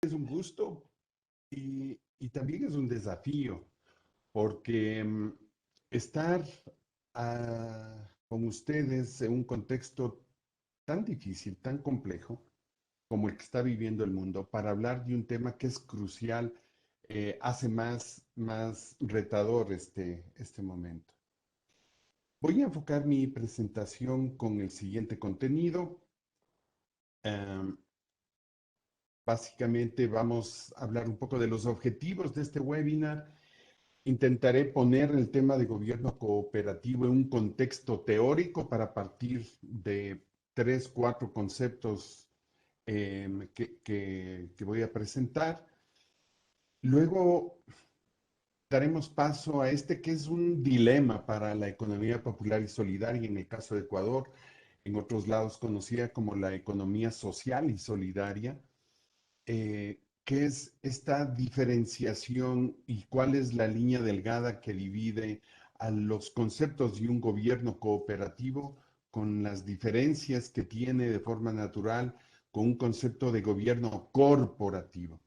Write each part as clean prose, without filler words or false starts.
Es un gusto y también es un desafío, porque estar con ustedes en un contexto tan difícil, tan complejo como el que está viviendo el mundo, para hablar de un tema que es crucial, hace más retador este momento. Voy a enfocar mi presentación con el siguiente contenido. Em, Básicamente vamos a hablar un poco de los objetivos de este webinar. Intentaré poner el tema de gobierno cooperativo en un contexto teórico para partir de tres, cuatro conceptos que voy a presentar. Luego daremos paso a este que es un dilema para la economía popular y solidaria en el caso de Ecuador, en otros lados conocida como la economía social y solidaria. ¿Qué es esta diferenciación y cuál es la línea delgada que divide a los conceptos de un gobierno cooperativo con las diferencias que tiene de forma natural con un concepto de gobierno corporativo?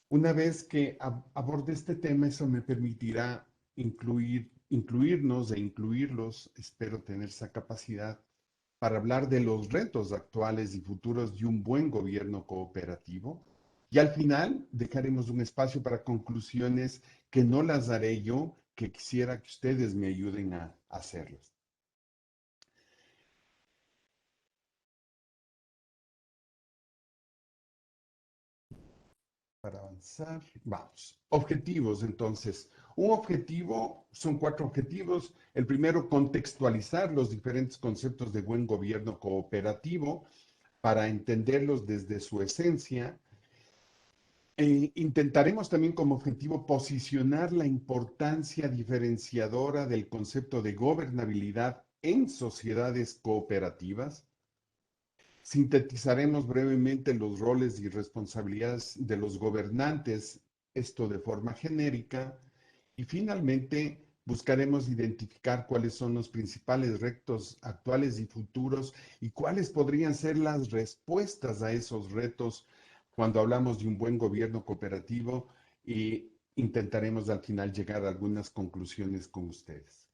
Una vez que aborde este tema, eso me permitirá incluirnos e incluirlos, espero tener esa capacidad, para hablar de los retos actuales y futuros de un buen gobierno cooperativo. Y al final dejaremos un espacio para conclusiones que no las daré yo, que quisiera que ustedes me ayuden a hacerlas. Para avanzar, vamos. Objetivos, entonces. Un objetivo, son cuatro objetivos. El primero, contextualizar los diferentes conceptos de buen gobierno cooperativo para entenderlos desde su esencia. Intentaremos también como objetivo posicionar la importancia diferenciadora del concepto de gobernabilidad en sociedades cooperativas. Sintetizaremos brevemente los roles y responsabilidades de los gobernantes, esto de forma genérica, y finalmente buscaremos identificar cuáles son los principales retos actuales y futuros y cuáles podrían ser las respuestas a esos retos cuando hablamos de un buen gobierno cooperativo y intentaremos al final llegar a algunas conclusiones con ustedes.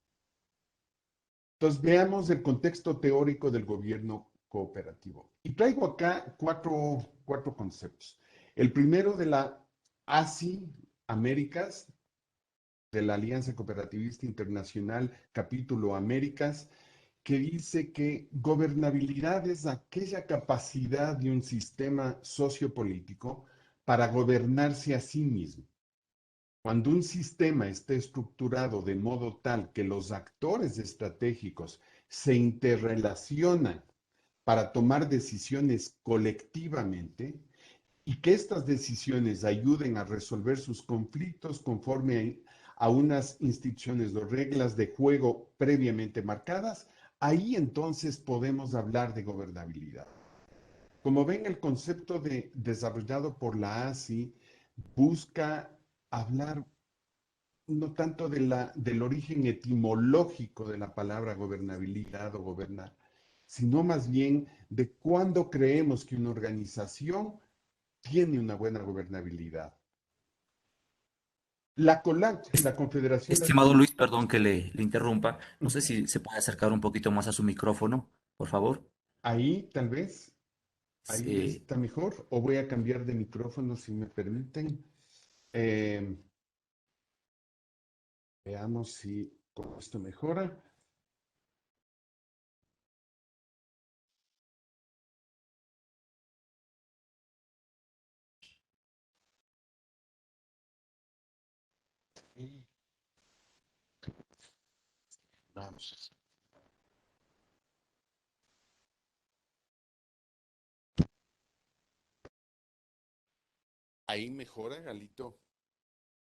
Entonces, veamos el contexto teórico del gobierno cooperativo. Y traigo acá cuatro conceptos. El primero de la ASI Américas, de la Alianza Cooperativista Internacional, capítulo Américas, que dice que gobernabilidad es aquella capacidad de un sistema sociopolítico para gobernarse a sí mismo. Cuando un sistema está estructurado de modo tal que los actores estratégicos se interrelacionan para tomar decisiones colectivamente y que estas decisiones ayuden a resolver sus conflictos conforme a unas instituciones o reglas de juego previamente marcadas, ahí entonces podemos hablar de gobernabilidad. Como ven, el concepto desarrollado por la ASI busca hablar no tanto del origen etimológico de la palabra gobernabilidad o gobernar, sino más bien de cuándo creemos que una organización tiene una buena gobernabilidad. La COLAC, la Confederación Estimado Latino, Luis, perdón que le interrumpa. No sé si se puede acercar un poquito más a su micrófono, por favor. ahí tal vez, ahí Eh, está mejor, o voy a cambiar de micrófono si me permiten. Eh, Veamos si con esto mejora. Vamos. Ahí mejora, Galito.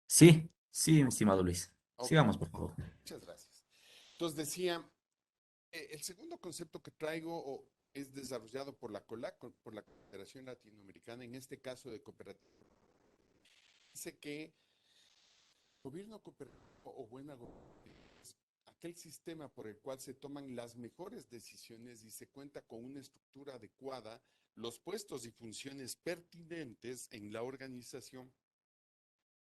sí, sí, mi estimado Luis. Ok, Sigamos, por favor. muchas gracias. Entonces decía, el segundo concepto que traigo es desarrollado por la COLAC, por la Confederación Latinoamericana, en este caso de cooperativa. Dice que gobierno cooperativo o buena gobernanza es aquel sistema por el cual se toman las mejores decisiones y se cuenta con una estructura adecuada, los puestos y funciones pertinentes en la organización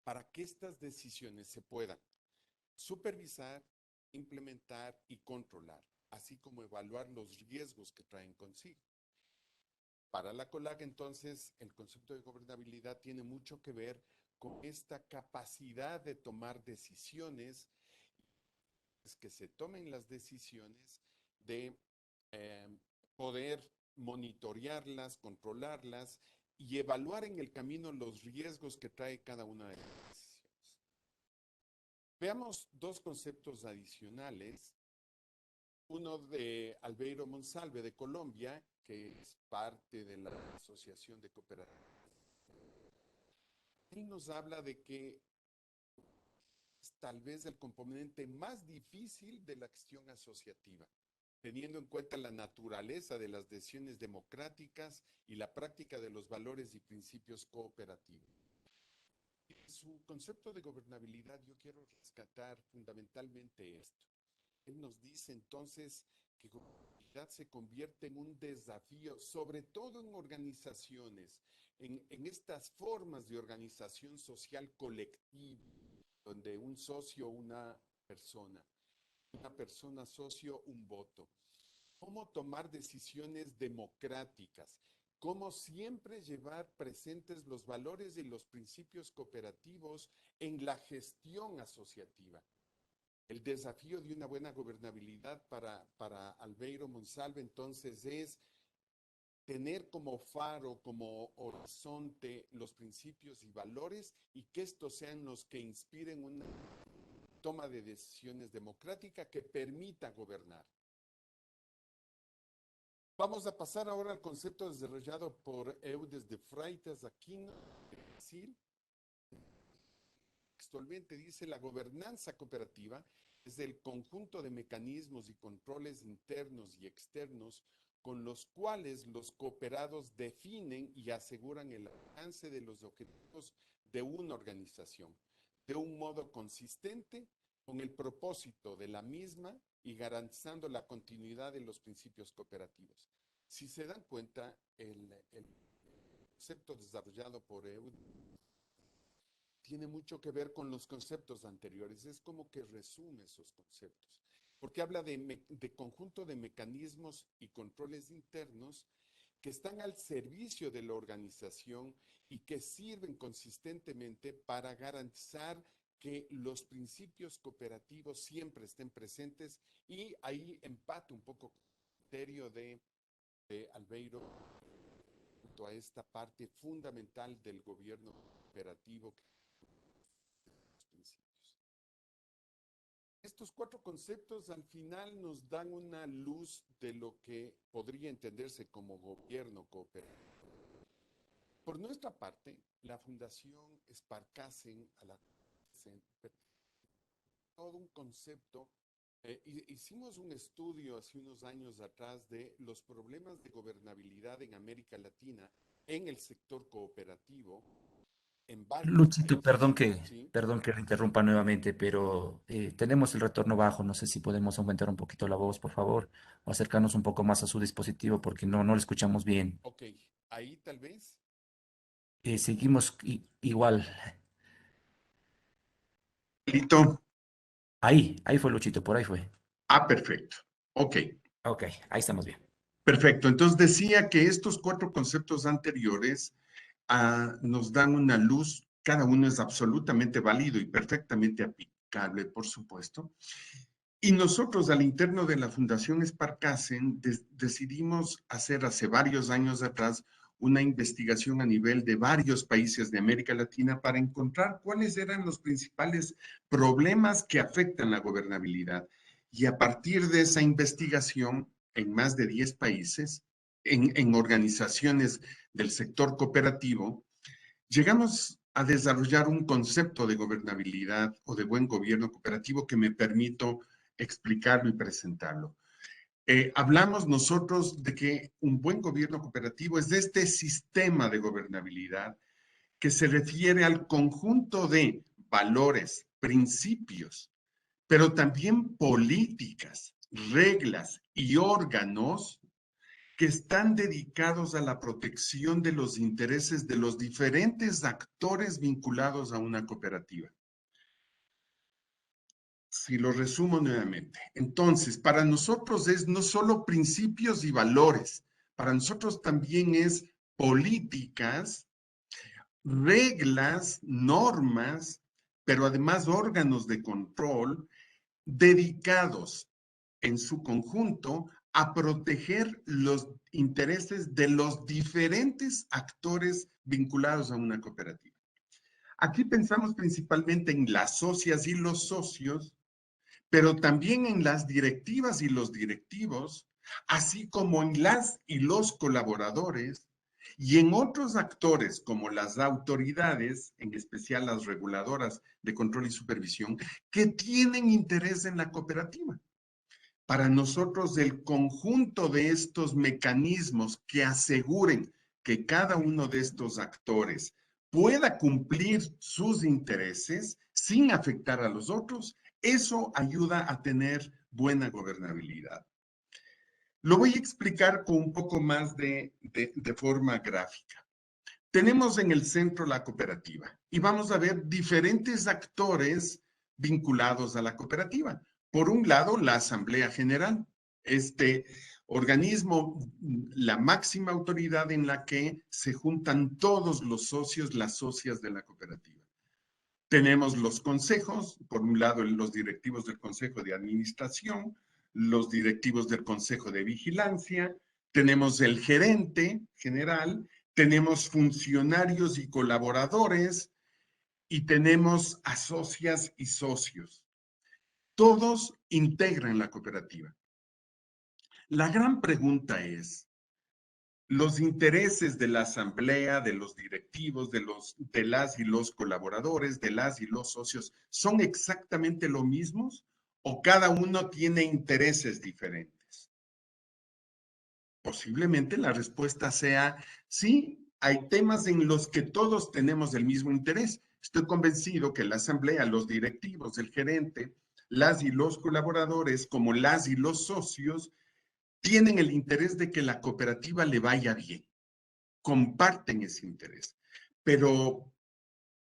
para que estas decisiones se puedan supervisar, implementar y controlar, así como evaluar los riesgos que traen consigo. Para la COLAG, entonces, el concepto de gobernabilidad tiene mucho que ver con esta capacidad de tomar decisiones, que se tomen las decisiones, de poder monitorearlas, controlarlas y evaluar en el camino los riesgos que trae cada una de las decisiones. Veamos dos conceptos adicionales. Uno de Albeiro Monsalve de Colombia, que es parte de la Asociación de Cooperativas. Él nos habla de que es tal vez el componente más difícil de la acción asociativa, teniendo en cuenta la naturaleza de las decisiones democráticas y la práctica de los valores y principios cooperativos. En su concepto de gobernabilidad, yo quiero rescatar fundamentalmente esto. Él nos dice entonces que gobernabilidad se convierte en un desafío, sobre todo en organizaciones, en estas formas de organización social colectiva, donde un socio, una persona socio, un voto. Cómo tomar decisiones democráticas, cómo siempre llevar presentes los valores y los principios cooperativos en la gestión asociativa. El desafío de una buena gobernabilidad para Albeiro Monsalve entonces es tener como faro, como horizonte los principios y valores y que estos sean los que inspiren una toma de decisiones democrática que permita gobernar. Vamos a pasar ahora al concepto desarrollado por Eudes de Freitas Aquino, de Brasil. Textualmente dice: la gobernanza cooperativa es el conjunto de mecanismos y controles internos y externos con los cuales los cooperados definen y aseguran el alcance de los objetivos de una organización de un modo consistente con el propósito de la misma y garantizando la continuidad de los principios cooperativos. Si se dan cuenta, el concepto desarrollado por EU tiene mucho que ver con los conceptos anteriores. Es como que resume esos conceptos, porque habla de conjunto de mecanismos y controles internos que están al servicio de la organización y que sirven consistentemente para garantizar que los principios cooperativos siempre estén presentes, y ahí empata un poco el criterio de Albeiro a esta parte fundamental del gobierno cooperativo. Estos cuatro conceptos al final nos dan una luz de lo que podría entenderse como gobierno cooperativo. Por nuestra parte, la Fundación Sparkassen, a la todo un concepto. Hicimos un estudio hace unos años atrás de los problemas de gobernabilidad en América Latina en el sector cooperativo en varios Luchito, países. ¿Sí? perdón que le interrumpa nuevamente, pero tenemos el retorno bajo. No sé si podemos aumentar un poquito la voz, por favor, o acercarnos un poco más a su dispositivo porque no lo escuchamos bien. Ok, ahí tal vez. Seguimos igual. Lito. Ahí fue Luchito, por ahí fue. Ah, perfecto. Ok, Ok, ahí estamos bien. perfecto. Entonces decía que estos cuatro conceptos anteriores nos dan una luz, cada uno es absolutamente válido y perfectamente aplicable, por supuesto. Y nosotros al interno de la Fundación Sparkassen decidimos hacer hace varios años atrás una investigación a nivel de varios países de América Latina para encontrar cuáles eran los principales problemas que afectan la gobernabilidad. Y a partir de esa investigación, en más de 10 países, en organizaciones del sector cooperativo, llegamos a desarrollar un concepto de gobernabilidad o de buen gobierno cooperativo que me permito explicarlo y presentarlo. Hablamos nosotros de que un buen gobierno cooperativo es de este sistema de gobernabilidad que se refiere al conjunto de valores, principios, pero también políticas, reglas y órganos que están dedicados a la protección de los intereses de los diferentes actores vinculados a una cooperativa. Si lo resumo nuevamente, entonces, para nosotros es no solo principios y valores, para nosotros también es políticas, reglas, normas, pero además órganos de control dedicados en su conjunto a proteger los intereses de los diferentes actores vinculados a una cooperativa. Aquí pensamos principalmente en las socias y los socios, pero también en las directivas y los directivos, así como en las y los colaboradores y en otros actores como las autoridades, en especial las reguladoras de control y supervisión, que tienen interés en la cooperativa. Para nosotros, el conjunto de estos mecanismos que aseguren que cada uno de estos actores pueda cumplir sus intereses sin afectar a los otros, eso ayuda a tener buena gobernabilidad. Lo voy a explicar con un poco más de forma gráfica. Tenemos en el centro la cooperativa y vamos a ver diferentes actores vinculados a la cooperativa. Por un lado, la Asamblea General, este organismo, la máxima autoridad en la que se juntan todos los socios, las socias de la cooperativa. Tenemos los consejos, por un lado los directivos del Consejo de Administración, los directivos del Consejo de Vigilancia, tenemos el gerente general, tenemos funcionarios y colaboradores y tenemos a socias y socios. Todos integran la cooperativa. La gran pregunta es, ¿los intereses de la asamblea, de los directivos, de las y los colaboradores, de las y los socios, son exactamente los mismos o cada uno tiene intereses diferentes? Posiblemente la respuesta sea sí, hay temas en los que todos tenemos el mismo interés. Estoy convencido que la asamblea, los directivos, el gerente, las y los colaboradores, como las y los socios, tienen el interés de que la cooperativa le vaya bien. Comparten ese interés. Pero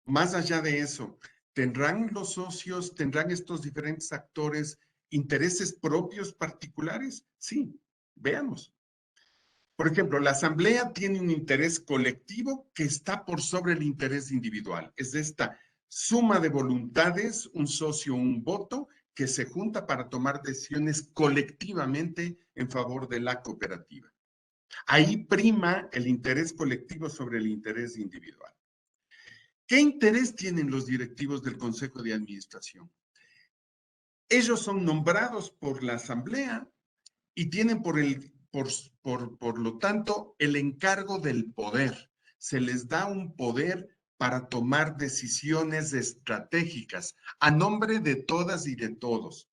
más allá de eso, ¿tendrán los socios, tendrán estos diferentes actores intereses propios particulares? Sí, veamos. Por ejemplo, la asamblea tiene un interés colectivo que está por sobre el interés individual. Es esta suma de voluntades, un socio, un voto, que se junta para tomar decisiones colectivamente en favor de la cooperativa. Ahí prima el interés colectivo sobre el interés individual. ¿Qué interés tienen los directivos del Consejo de Administración? Ellos son nombrados por la asamblea y tienen por lo tanto, el encargo del poder. Se les da un poder para tomar decisiones estratégicas a nombre de todas y de todos.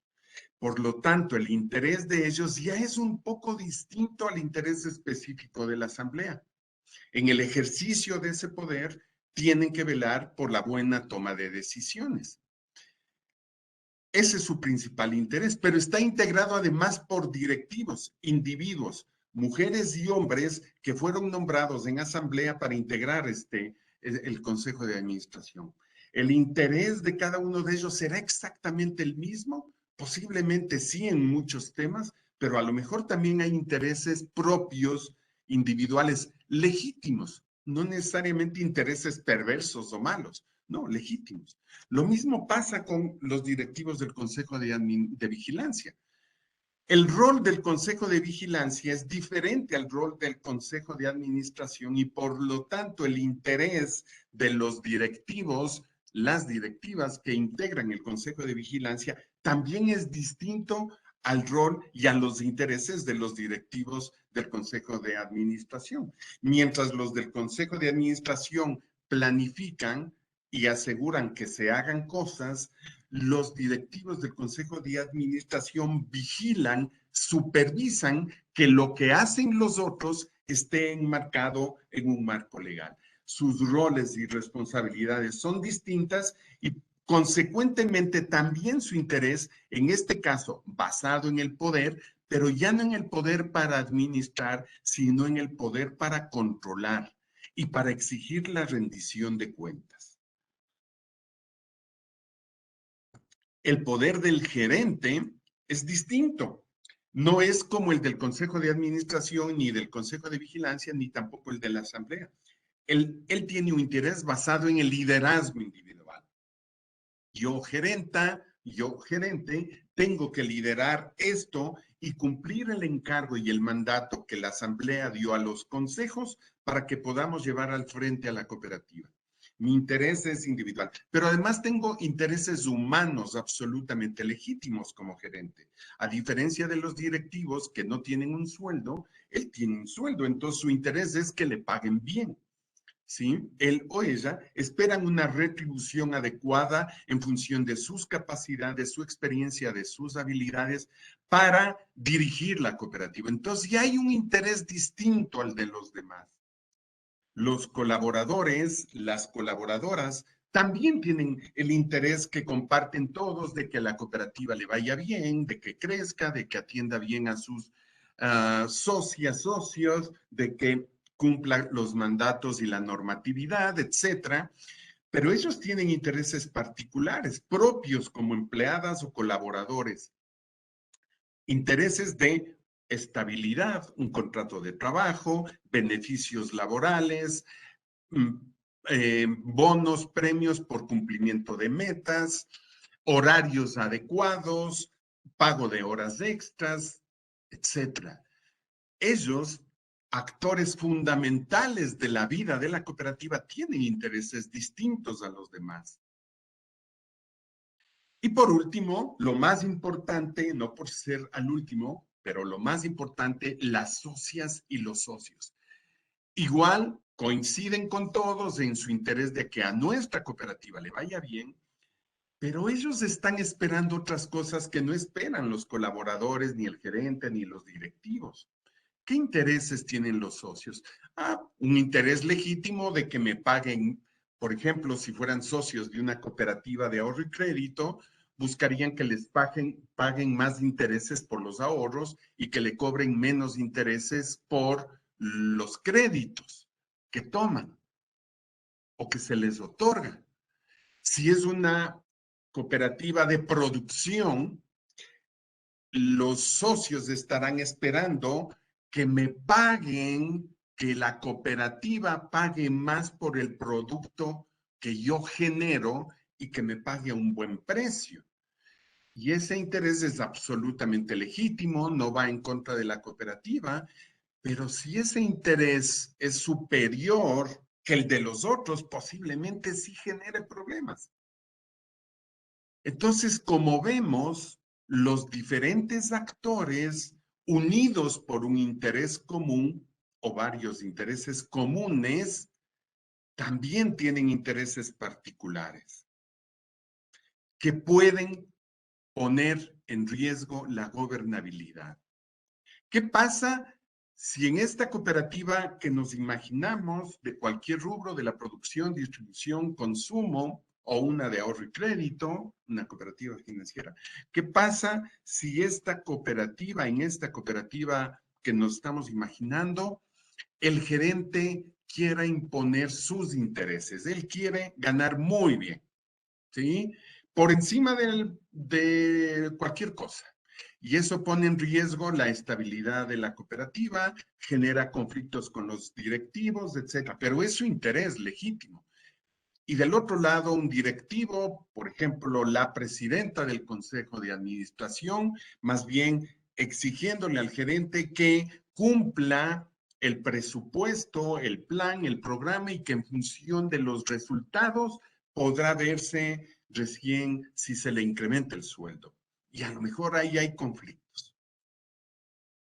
Por lo tanto, el interés de ellos ya es un poco distinto al interés específico de la asamblea. En el ejercicio de ese poder, tienen que velar por la buena toma de decisiones. Ese es su principal interés, pero está integrado además por directivos, individuos, mujeres y hombres que fueron nombrados en asamblea para integrar el Consejo de Administración. ¿El interés de cada uno de ellos será exactamente el mismo? Posiblemente sí en muchos temas, pero a lo mejor también hay intereses propios, individuales, legítimos, no necesariamente intereses perversos o malos, no, legítimos. Lo mismo pasa con los directivos del Consejo de Vigilancia. El rol del Consejo de Vigilancia es diferente al rol del Consejo de Administración y por lo tanto el interés de los directivos, las directivas que integran el Consejo de Vigilancia, también es distinto al rol y a los intereses de los directivos del Consejo de Administración. Mientras los del Consejo de Administración planifican y aseguran que se hagan cosas, los directivos del Consejo de Administración vigilan, supervisan que lo que hacen los otros esté enmarcado en un marco legal. Sus roles y responsabilidades son distintas y Consecuentemente, también su interés, en este caso, basado en el poder, pero ya no en el poder para administrar, sino en el poder para controlar y para exigir la rendición de cuentas. El poder del gerente es distinto. No es como el del Consejo de Administración, ni del Consejo de Vigilancia, ni tampoco el de la Asamblea. Él tiene un interés basado en el liderazgo individual. Yo gerente, tengo que liderar esto y cumplir el encargo y el mandato que la Asamblea dio a los consejos para que podamos llevar al frente a la cooperativa. Mi interés es individual, pero además tengo intereses humanos absolutamente legítimos como gerente. A diferencia de los directivos que no tienen un sueldo, él tiene un sueldo, entonces su interés es que le paguen bien. ¿Sí? Él o ella esperan una retribución adecuada en función de sus capacidades, su experiencia, de sus habilidades para dirigir la cooperativa. Entonces ya hay un interés distinto al de los demás. Los colaboradores, las colaboradoras, también tienen el interés que comparten todos de que la cooperativa le vaya bien, de que crezca, de que atienda bien a sus socias, socios, de que cumpla los mandatos y la normatividad, etcétera. Pero ellos tienen intereses particulares, propios como empleadas o colaboradores. Intereses de estabilidad, un contrato de trabajo, beneficios laborales, bonos, premios por cumplimiento de metas, horarios adecuados, pago de horas extras, etcétera. Ellos, actores fundamentales de la vida de la cooperativa, tienen intereses distintos a los demás. Y por último, lo más importante, no por ser al último, pero lo más importante, las socias y los socios. Igual coinciden con todos en su interés de que a nuestra cooperativa le vaya bien, pero ellos están esperando otras cosas que no esperan los colaboradores, ni el gerente, ni los directivos. ¿Qué intereses tienen los socios? Un interés legítimo de que me paguen, por ejemplo, si fueran socios de una cooperativa de ahorro y crédito, buscarían que les paguen más intereses por los ahorros y que le cobren menos intereses por los créditos que toman o que se les otorga. Si es una cooperativa de producción, los socios estarán esperando que me paguen, que la cooperativa pague más por el producto que yo genero y que me pague a un buen precio. Y ese interés es absolutamente legítimo, no va en contra de la cooperativa, pero si ese interés es superior que el de los otros, posiblemente sí genere problemas. Entonces, como vemos, los diferentes actores unidos por un interés común o varios intereses comunes, también tienen intereses particulares que pueden poner en riesgo la gobernabilidad. ¿Qué pasa si en esta cooperativa que nos imaginamos de cualquier rubro de la producción, distribución, consumo o una de ahorro y crédito, una cooperativa financiera, qué pasa si en esta cooperativa que nos estamos imaginando, el gerente quiera imponer sus intereses? Él quiere ganar muy bien, ¿sí? Por encima de cualquier cosa. Y eso pone en riesgo la estabilidad de la cooperativa, genera conflictos con los directivos, etcétera. Pero es su interés legítimo. Y del otro lado, un directivo, por ejemplo, la presidenta del Consejo de Administración, más bien exigiéndole al gerente que cumpla el presupuesto, el plan, el programa y que en función de los resultados podrá verse recién si se le incrementa el sueldo. Y a lo mejor ahí hay conflictos.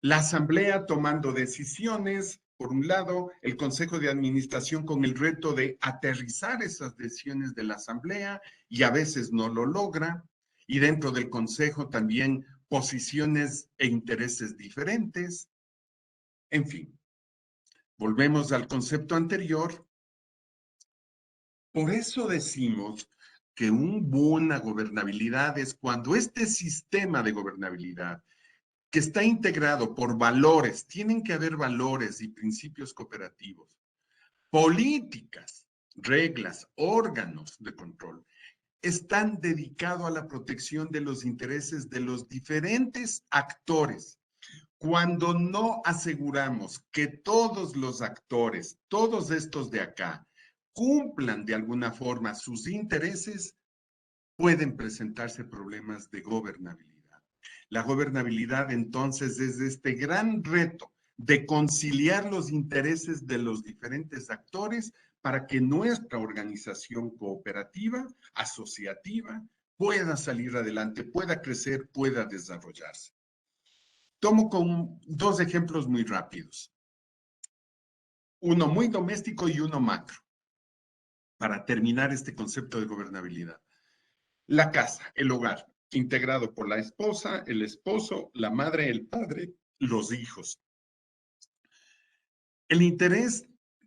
La asamblea tomando decisiones, por un lado, el consejo de administración con el reto de aterrizar esas decisiones de la asamblea y a veces no lo logra, y dentro del consejo también posiciones e intereses diferentes. En fin, volvemos al concepto anterior. Por eso decimos que una buena gobernabilidad es cuando este sistema de gobernabilidad que está integrado por valores, tienen que haber valores y principios cooperativos, políticas, reglas, órganos de control, están dedicados a la protección de los intereses de los diferentes actores. Cuando no aseguramos que todos los actores, todos estos de acá, cumplan de alguna forma sus intereses, pueden presentarse problemas de gobernabilidad. La gobernabilidad entonces es este gran reto de conciliar los intereses de los diferentes actores para que nuestra organización cooperativa, asociativa, pueda salir adelante, pueda crecer, pueda desarrollarse. Tomo con dos ejemplos muy rápidos. Uno muy doméstico y uno macro, para terminar este concepto de gobernabilidad. La casa, el hogar, integrado por la esposa, el esposo, la madre, el padre, los hijos. El interés,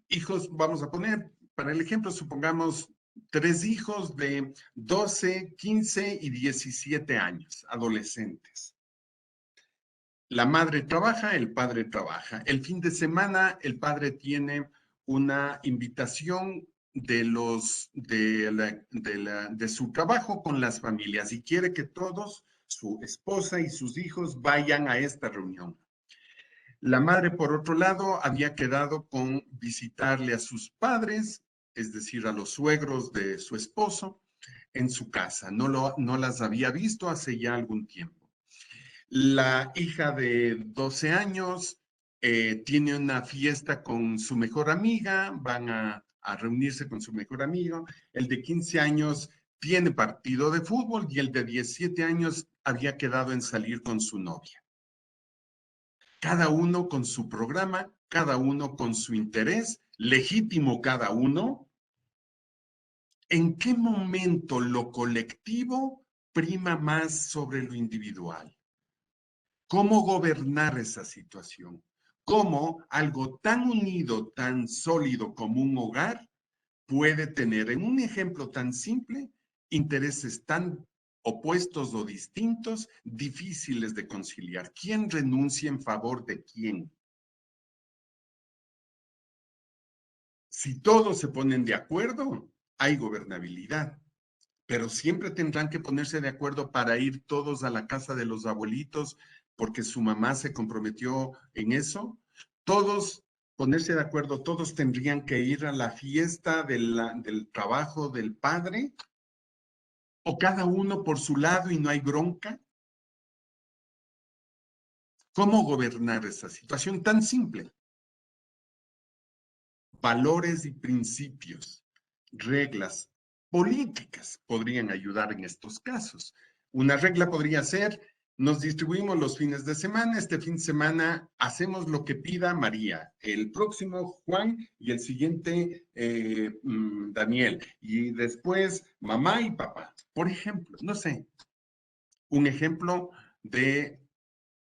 hijos, vamos a poner, para el ejemplo, supongamos 3 hijos de 12, 15 y 17 años, adolescentes. La madre trabaja, el padre trabaja. El fin de semana, el padre tiene una invitación de su trabajo con las familias y quiere que todos, su esposa y sus hijos, vayan a esta reunión. La madre, por otro lado, había quedado con visitarle a sus padres, es decir, a los suegros de su esposo, en su casa. No las había visto hace ya algún tiempo. La hija de 12 años tiene una fiesta con su mejor amiga, van a reunirse con su mejor amigo. El de 15 años tiene partido de fútbol y el de 17 años había quedado en salir con su novia. Cada uno con su programa, cada uno con su interés, legítimo cada uno. ¿En qué momento lo colectivo prima más sobre lo individual? ¿Cómo gobernar esa situación? ¿Cómo algo tan unido, tan sólido como un hogar puede tener, en un ejemplo tan simple, intereses tan opuestos o distintos, difíciles de conciliar? ¿Quién renuncia en favor de quién? Si todos se ponen de acuerdo, hay gobernabilidad, pero siempre tendrán que ponerse de acuerdo para ir todos a la casa de los abuelitos porque su mamá se comprometió en eso. Todos ponerse de acuerdo, todos tendrían que ir a la fiesta del trabajo del padre, o cada uno por su lado y no hay bronca. ¿Cómo gobernar esa situación tan simple? Valores y principios, reglas políticas podrían ayudar en estos casos. Una regla podría ser: nos distribuimos los fines de semana, este fin de semana hacemos lo que pida María, el próximo Juan y el siguiente Daniel, y después mamá y papá. Por ejemplo, no sé, un ejemplo de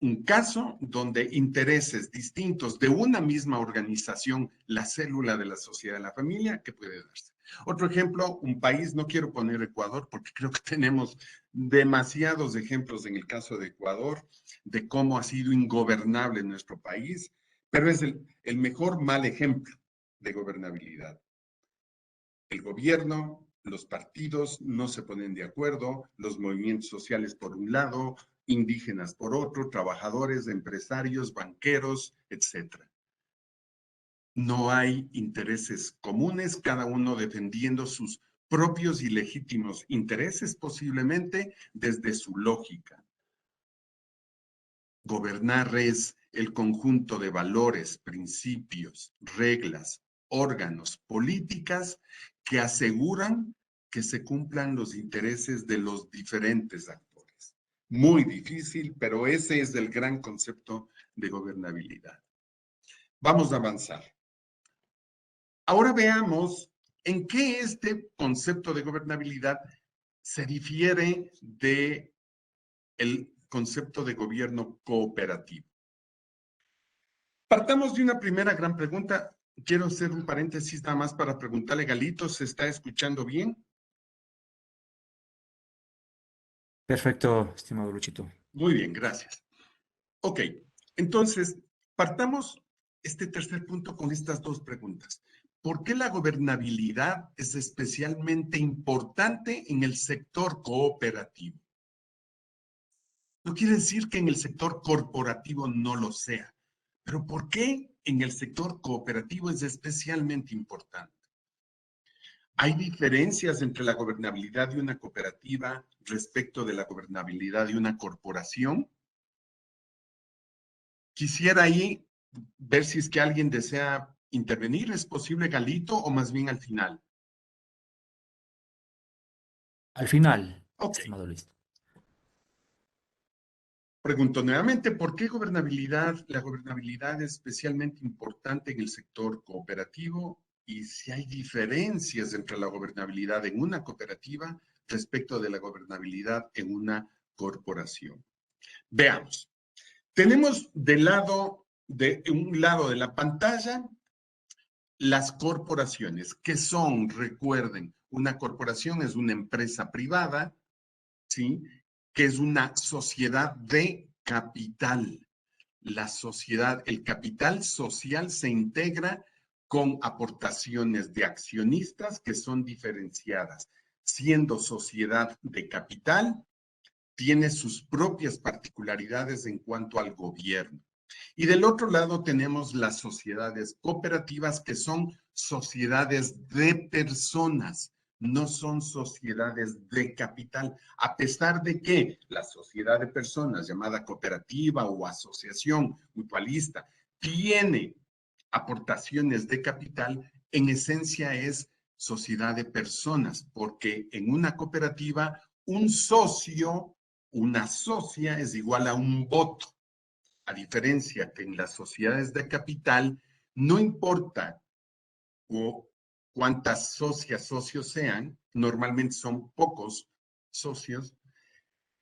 un caso donde intereses distintos de una misma organización, la célula de la sociedad de la familia, que puede darse. Otro ejemplo, un país, no quiero poner Ecuador porque creo que tenemos demasiados ejemplos en el caso de Ecuador de cómo ha sido ingobernable nuestro país, pero es el mejor mal ejemplo de gobernabilidad. El gobierno, los partidos no se ponen de acuerdo, los movimientos sociales por un lado, indígenas por otro, trabajadores, empresarios, banqueros, etc. No hay intereses comunes, cada uno defendiendo sus propios y legítimos intereses, posiblemente desde su lógica. Gobernar es el conjunto de valores, principios, reglas, órganos, políticas que aseguran que se cumplan los intereses de los diferentes actores. Muy difícil, pero ese es el gran concepto de gobernabilidad. Vamos a avanzar. Ahora veamos en qué este concepto de gobernabilidad se difiere del concepto de gobierno cooperativo. Partamos de una primera gran pregunta. Quiero hacer un paréntesis nada más para preguntarle, Galito, ¿se está escuchando bien? Perfecto, estimado Luchito. Muy bien, gracias. Ok, entonces, partamos este tercer punto con estas dos preguntas. ¿Por qué la gobernabilidad es especialmente importante en el sector cooperativo? No quiere decir que en el sector corporativo no lo sea, pero ¿por qué en el sector cooperativo es especialmente importante? ¿Hay diferencias entre la gobernabilidad de una cooperativa respecto de la gobernabilidad de una corporación? Quisiera ahí ver si es que alguien desea intervenir. ¿Es posible, Galito, o más bien al final? Al final, Ok. estimado Luis. Pregunto nuevamente, ¿por qué la gobernabilidad es especialmente importante en el sector cooperativo y si hay diferencias entre la gobernabilidad en una cooperativa respecto de la gobernabilidad en una corporación? Veamos. Tenemos de un lado de la pantalla las corporaciones, que son, recuerden, una corporación es una empresa privada, ¿sí? Que es una sociedad de capital. La sociedad, el capital social se integra con aportaciones de accionistas que son diferenciadas. Siendo sociedad de capital, tiene sus propias particularidades en cuanto al gobierno. Y del otro lado tenemos las sociedades cooperativas, que son sociedades de personas, no son sociedades de capital, a pesar de que la sociedad de personas, llamada cooperativa o asociación mutualista, tiene aportaciones de capital, en esencia es sociedad de personas, porque en una cooperativa un socio, una socia es igual a un voto. A diferencia que en las sociedades de capital, no importa cuántas socias, socios sean, normalmente son pocos socios,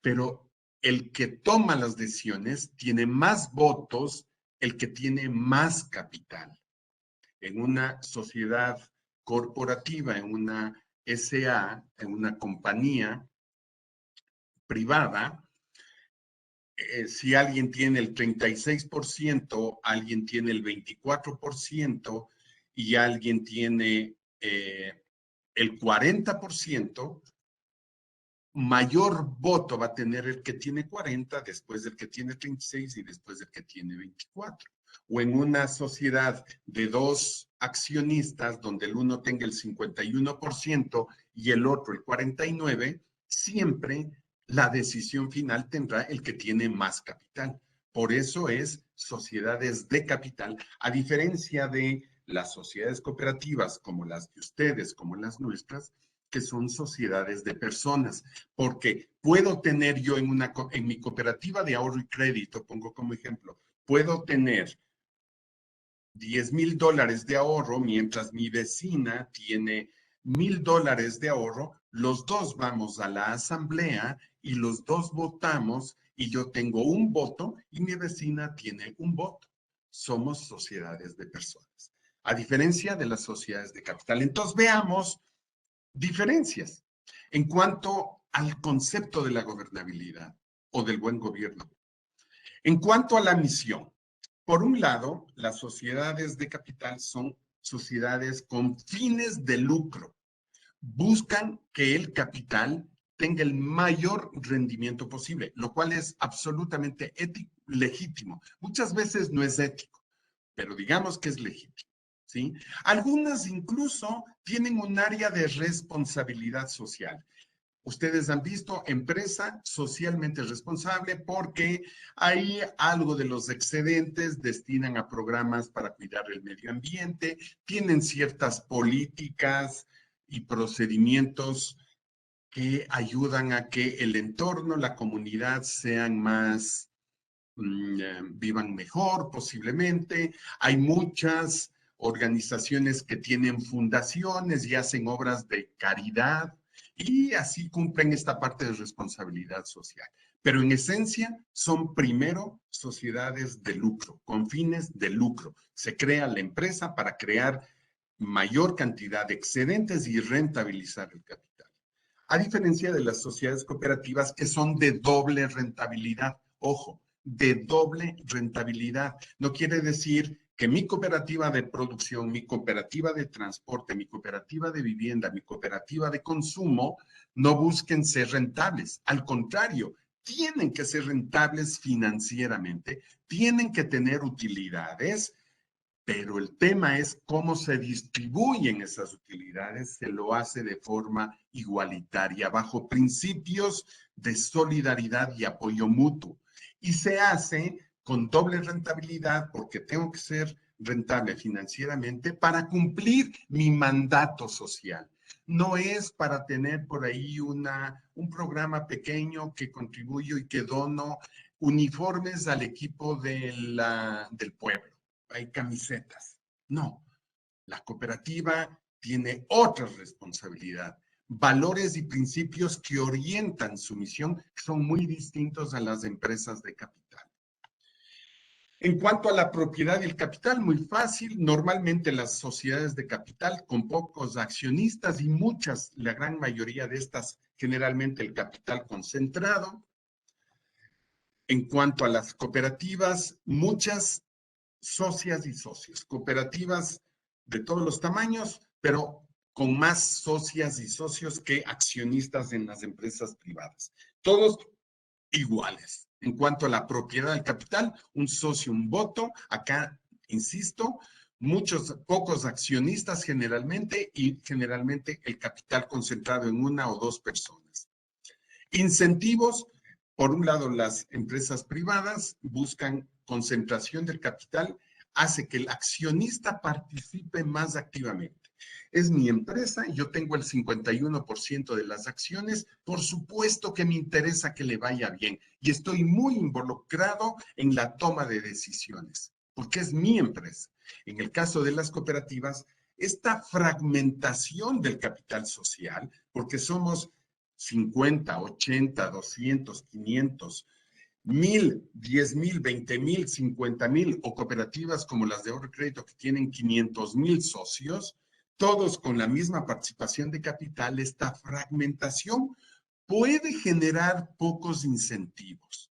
pero el que toma las decisiones tiene más votos, el que tiene más capital. En una sociedad corporativa, en una SA, en una compañía privada, si alguien tiene el 36%, alguien tiene el 24% y alguien tiene el 40%, mayor voto va a tener el que tiene 40, después del que tiene 36 y después del que tiene 24. O en una sociedad de dos accionistas donde el uno tenga el 51% y el otro el 49%, siempre la decisión final tendrá el que tiene más capital. Por eso es sociedades de capital, a diferencia de las sociedades cooperativas como las de ustedes, como las nuestras, que son sociedades de personas, porque puedo tener yo en mi cooperativa de ahorro y crédito, pongo como ejemplo, puedo tener $10,000 de ahorro, mientras mi vecina tiene $1,000 de ahorro. Los dos vamos a la asamblea y los dos votamos y yo tengo un voto y mi vecina tiene un voto. Somos sociedades de personas, a diferencia de las sociedades de capital. Entonces veamos diferencias en cuanto al concepto de la gobernabilidad o del buen gobierno. En cuanto a la misión, por un lado, las sociedades de capital son sociedades con fines de lucro. Buscan que el capital tenga el mayor rendimiento posible, lo cual es absolutamente ético, legítimo. Muchas veces no es ético, pero digamos que es legítimo. ¿Sí? Algunas incluso tienen un área de responsabilidad social. Ustedes han visto empresa socialmente responsable porque ahí algo de los excedentes destinan a programas para cuidar el medio ambiente, tienen ciertas políticas y procedimientos que ayudan a que el entorno, la comunidad sean más, vivan mejor posiblemente. Hay muchas organizaciones que tienen fundaciones y hacen obras de caridad y así cumplen esta parte de responsabilidad social. Pero en esencia son primero sociedades de lucro, con fines de lucro. Se crea la empresa para crear mayor cantidad de excedentes y rentabilizar el capital. A diferencia de las sociedades cooperativas que son de doble rentabilidad. Ojo, de doble rentabilidad. No quiere decir que mi cooperativa de producción, mi cooperativa de transporte, mi cooperativa de vivienda, mi cooperativa de consumo no busquen ser rentables. Al contrario, tienen que ser rentables financieramente, tienen que tener utilidades, pero el tema es cómo se distribuyen esas utilidades, se lo hace de forma igualitaria, bajo principios de solidaridad y apoyo mutuo. Y se hace con doble rentabilidad porque tengo que ser rentable financieramente para cumplir mi mandato social. No es para tener por ahí un programa pequeño que contribuyo y que dono uniformes al equipo del pueblo. Hay camisetas. No, la cooperativa tiene otra responsabilidad, valores y principios que orientan su misión, que son muy distintos a las empresas de capital. En cuanto a la propiedad y el capital, muy fácil. Normalmente las sociedades de capital con pocos accionistas y muchas, la gran mayoría de estas, generalmente el capital concentrado. En cuanto a las cooperativas, muchas socias y socios, cooperativas de todos los tamaños, pero con más socias y socios que accionistas en las empresas privadas. Todos iguales. En cuanto a la propiedad del capital, un socio, un voto. Acá, insisto, pocos accionistas generalmente y generalmente el capital concentrado en una o dos personas. Incentivos. Por un lado, las empresas privadas buscan concentración del capital, hace que el accionista participe más activamente. Es mi empresa, yo tengo el 51% de las acciones, por supuesto que me interesa que le vaya bien y estoy muy involucrado en la toma de decisiones, porque es mi empresa. En el caso de las cooperativas, esta fragmentación del capital social, porque somos 50, 80, 200, 500, 1000, 10,000, 20,000, 50,000 o cooperativas como las de ahorro y crédito que tienen 500,000 socios, todos con la misma participación de capital, esta fragmentación puede generar pocos incentivos.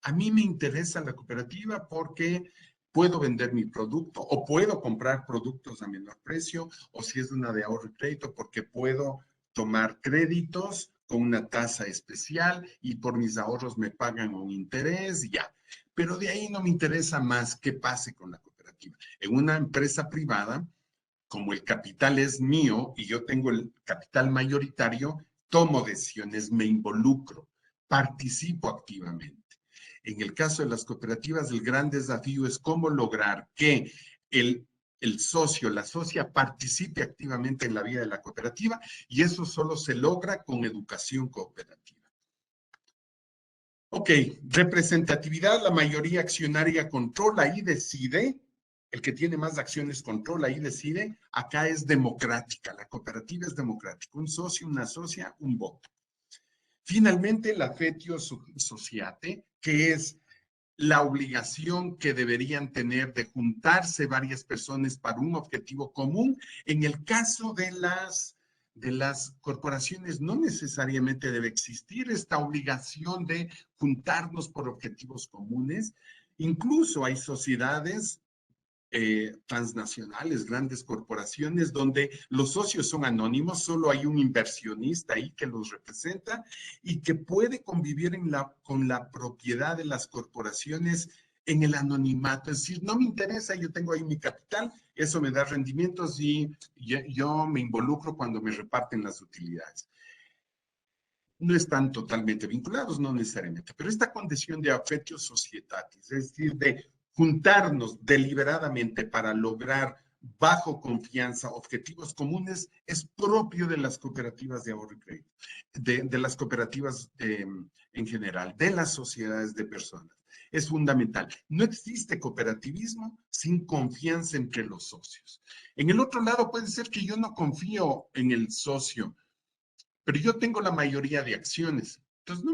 A mí me interesa la cooperativa porque puedo vender mi producto o puedo comprar productos a menor precio, o si es una de ahorro y crédito, porque puedo tomar créditos con una tasa especial y por mis ahorros me pagan un interés, ya. Pero de ahí no me interesa más qué pase con la cooperativa. En una empresa privada, como el capital es mío y yo tengo el capital mayoritario, tomo decisiones, me involucro, participo activamente. En el caso de las cooperativas, el gran desafío es cómo lograr que el socio, la socia participe activamente en la vida de la cooperativa y eso solo se logra con educación cooperativa. Ok, representatividad, la mayoría accionaria controla y decide. El que tiene más acciones controla y decide. Acá es democrática, la cooperativa es democrática. Un socio, una socia, un voto. Finalmente, la fetio sociate, que es la obligación que deberían tener de juntarse varias personas para un objetivo común. En el caso de las corporaciones no necesariamente debe existir esta obligación de juntarnos por objetivos comunes. Incluso hay sociedades transnacionales, grandes corporaciones, donde los socios son anónimos, solo hay un inversionista ahí que los representa y que puede convivir con la propiedad de las corporaciones en el anonimato. Es decir, no me interesa, yo tengo ahí mi capital, eso me da rendimientos y yo me involucro cuando me reparten las utilidades. No están totalmente vinculados, no necesariamente, pero esta condición de affectio societatis, es decir, de juntarnos deliberadamente para lograr bajo confianza objetivos comunes, es propio de las cooperativas de ahorro y crédito, de las cooperativas en general, de las sociedades de personas. Es fundamental. No existe cooperativismo sin confianza entre los socios. En el otro lado puede ser que yo no confío en el socio, pero yo tengo la mayoría de acciones. Entonces,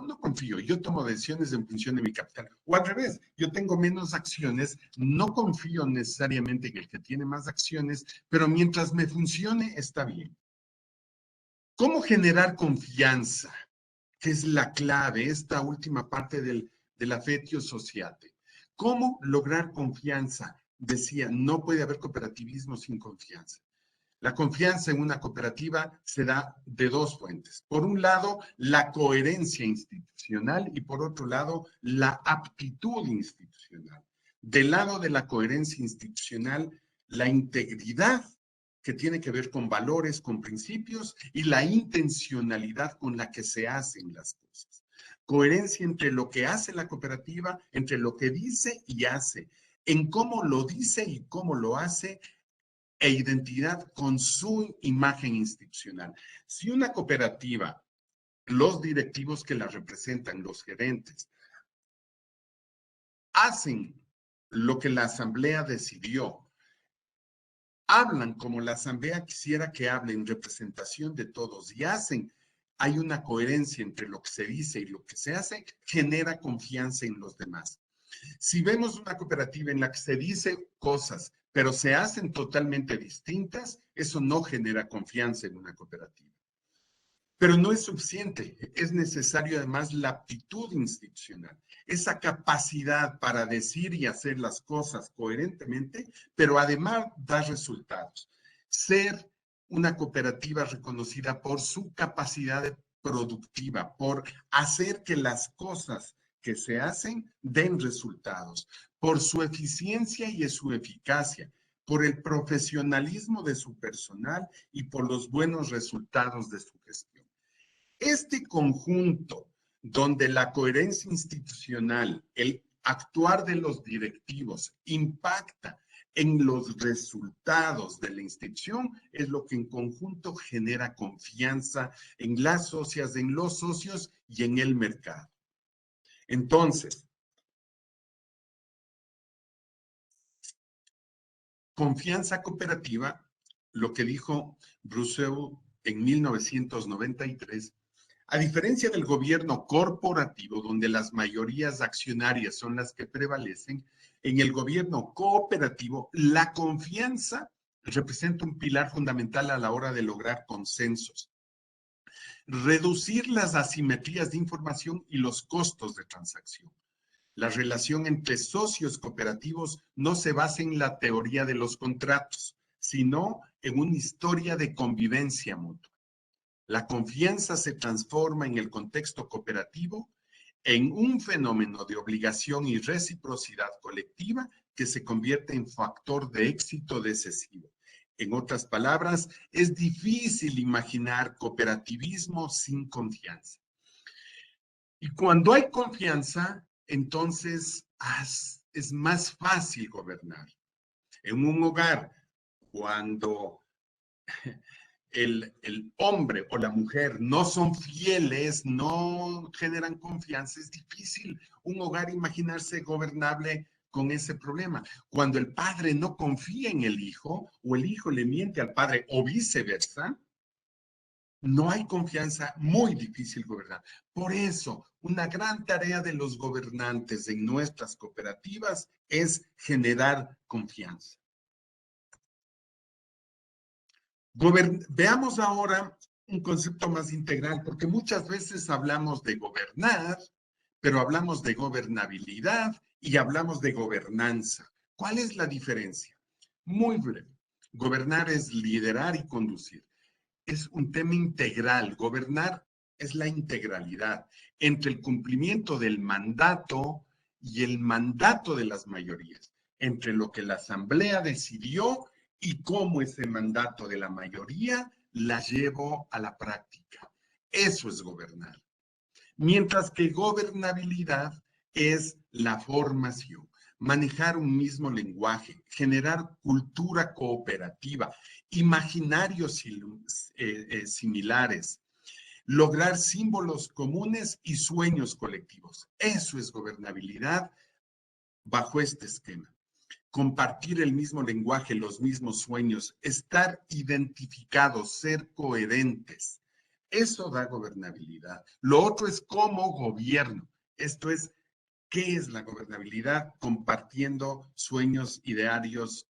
no confío. Yo tomo decisiones en función de mi capital. O al revés, yo tengo menos acciones, no confío necesariamente en el que tiene más acciones, pero mientras me funcione, está bien. ¿Cómo generar confianza? Que es la clave, esta última parte de la Fetio Sociate. ¿Cómo lograr confianza? Decía, no puede haber cooperativismo sin confianza. La confianza en una cooperativa se da de dos fuentes. Por un lado, la coherencia institucional y por otro lado, la aptitud institucional. Del lado de la coherencia institucional, la integridad que tiene que ver con valores, con principios y la intencionalidad con la que se hacen las cosas. Coherencia entre lo que hace la cooperativa, entre lo que dice y hace, en cómo lo dice y cómo lo hace, e identidad con su imagen institucional. Si una cooperativa, los directivos que la representan, los gerentes, hacen lo que la asamblea decidió, hablan como la asamblea quisiera que hablen en representación de todos y hacen, hay una coherencia entre lo que se dice y lo que se hace, genera confianza en los demás. Si vemos una cooperativa en la que se dice cosas, pero se hacen totalmente distintas, eso no genera confianza en una cooperativa. Pero no es suficiente, es necesario además la aptitud institucional, esa capacidad para decir y hacer las cosas coherentemente, pero además dar resultados. Ser una cooperativa reconocida por su capacidad productiva, por hacer que las cosas que se hacen den resultados, por su eficiencia y su eficacia, por el profesionalismo de su personal y por los buenos resultados de su gestión. Este conjunto donde la coherencia institucional, el actuar de los directivos impacta en los resultados de la institución, es lo que en conjunto genera confianza en las socias, en los socios y en el mercado. Entonces, confianza cooperativa, lo que dijo Brussels en 1993, a diferencia del gobierno corporativo, donde las mayorías accionarias son las que prevalecen, en el gobierno cooperativo, la confianza representa un pilar fundamental a la hora de lograr consensos, reducir las asimetrías de información y los costos de transacción. La relación entre socios cooperativos no se basa en la teoría de los contratos, sino en una historia de convivencia mutua. La confianza se transforma en el contexto cooperativo en un fenómeno de obligación y reciprocidad colectiva que se convierte en factor de éxito decisivo. En otras palabras, es difícil imaginar cooperativismo sin confianza. Y cuando hay confianza, entonces es más fácil gobernar. En un hogar, cuando el hombre o la mujer no son fieles, no generan confianza, es difícil un hogar imaginarse gobernable con ese problema. Cuando el padre no confía en el hijo o el hijo le miente al padre o viceversa, no hay confianza, muy difícil gobernar. Por eso, una gran tarea de los gobernantes en nuestras cooperativas es generar confianza. Veamos ahora un concepto más integral, porque muchas veces hablamos de gobernar, pero hablamos de gobernabilidad y hablamos de gobernanza. ¿Cuál es la diferencia? Muy breve. Gobernar es liderar y conducir. Es un tema integral. Gobernar es la integralidad entre el cumplimiento del mandato y el mandato de las mayorías, entre lo que la asamblea decidió y cómo ese mandato de la mayoría la llevo a la práctica. Eso es gobernar. Mientras que gobernabilidad es la formación, manejar un mismo lenguaje, generar cultura cooperativa, imaginarios similares, lograr símbolos comunes y sueños colectivos. Eso es gobernabilidad bajo este esquema. Compartir el mismo lenguaje, los mismos sueños, estar identificados, ser coherentes. Eso da gobernabilidad. Lo otro es cómo gobierno. Esto es, ¿qué es la gobernabilidad? Compartiendo sueños, idearios,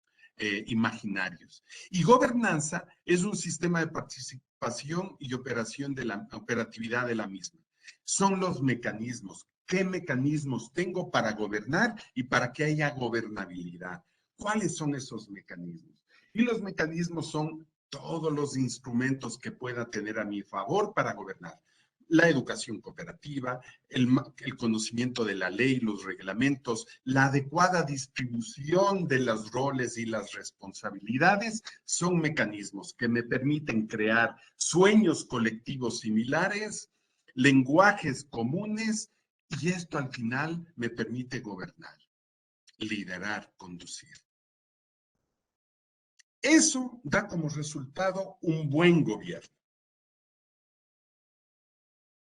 imaginarios. Y gobernanza es un sistema de participación y operatividad de la misma. Son los mecanismos. ¿Qué mecanismos tengo para gobernar y para que haya gobernabilidad? ¿Cuáles son esos mecanismos? Y los mecanismos son todos los instrumentos que pueda tener a mi favor para gobernar. La educación cooperativa, el conocimiento de la ley, los reglamentos, la adecuada distribución de los roles y las responsabilidades son mecanismos que me permiten crear sueños colectivos similares, lenguajes comunes, y esto al final me permite gobernar, liderar, conducir. Eso da como resultado un buen gobierno.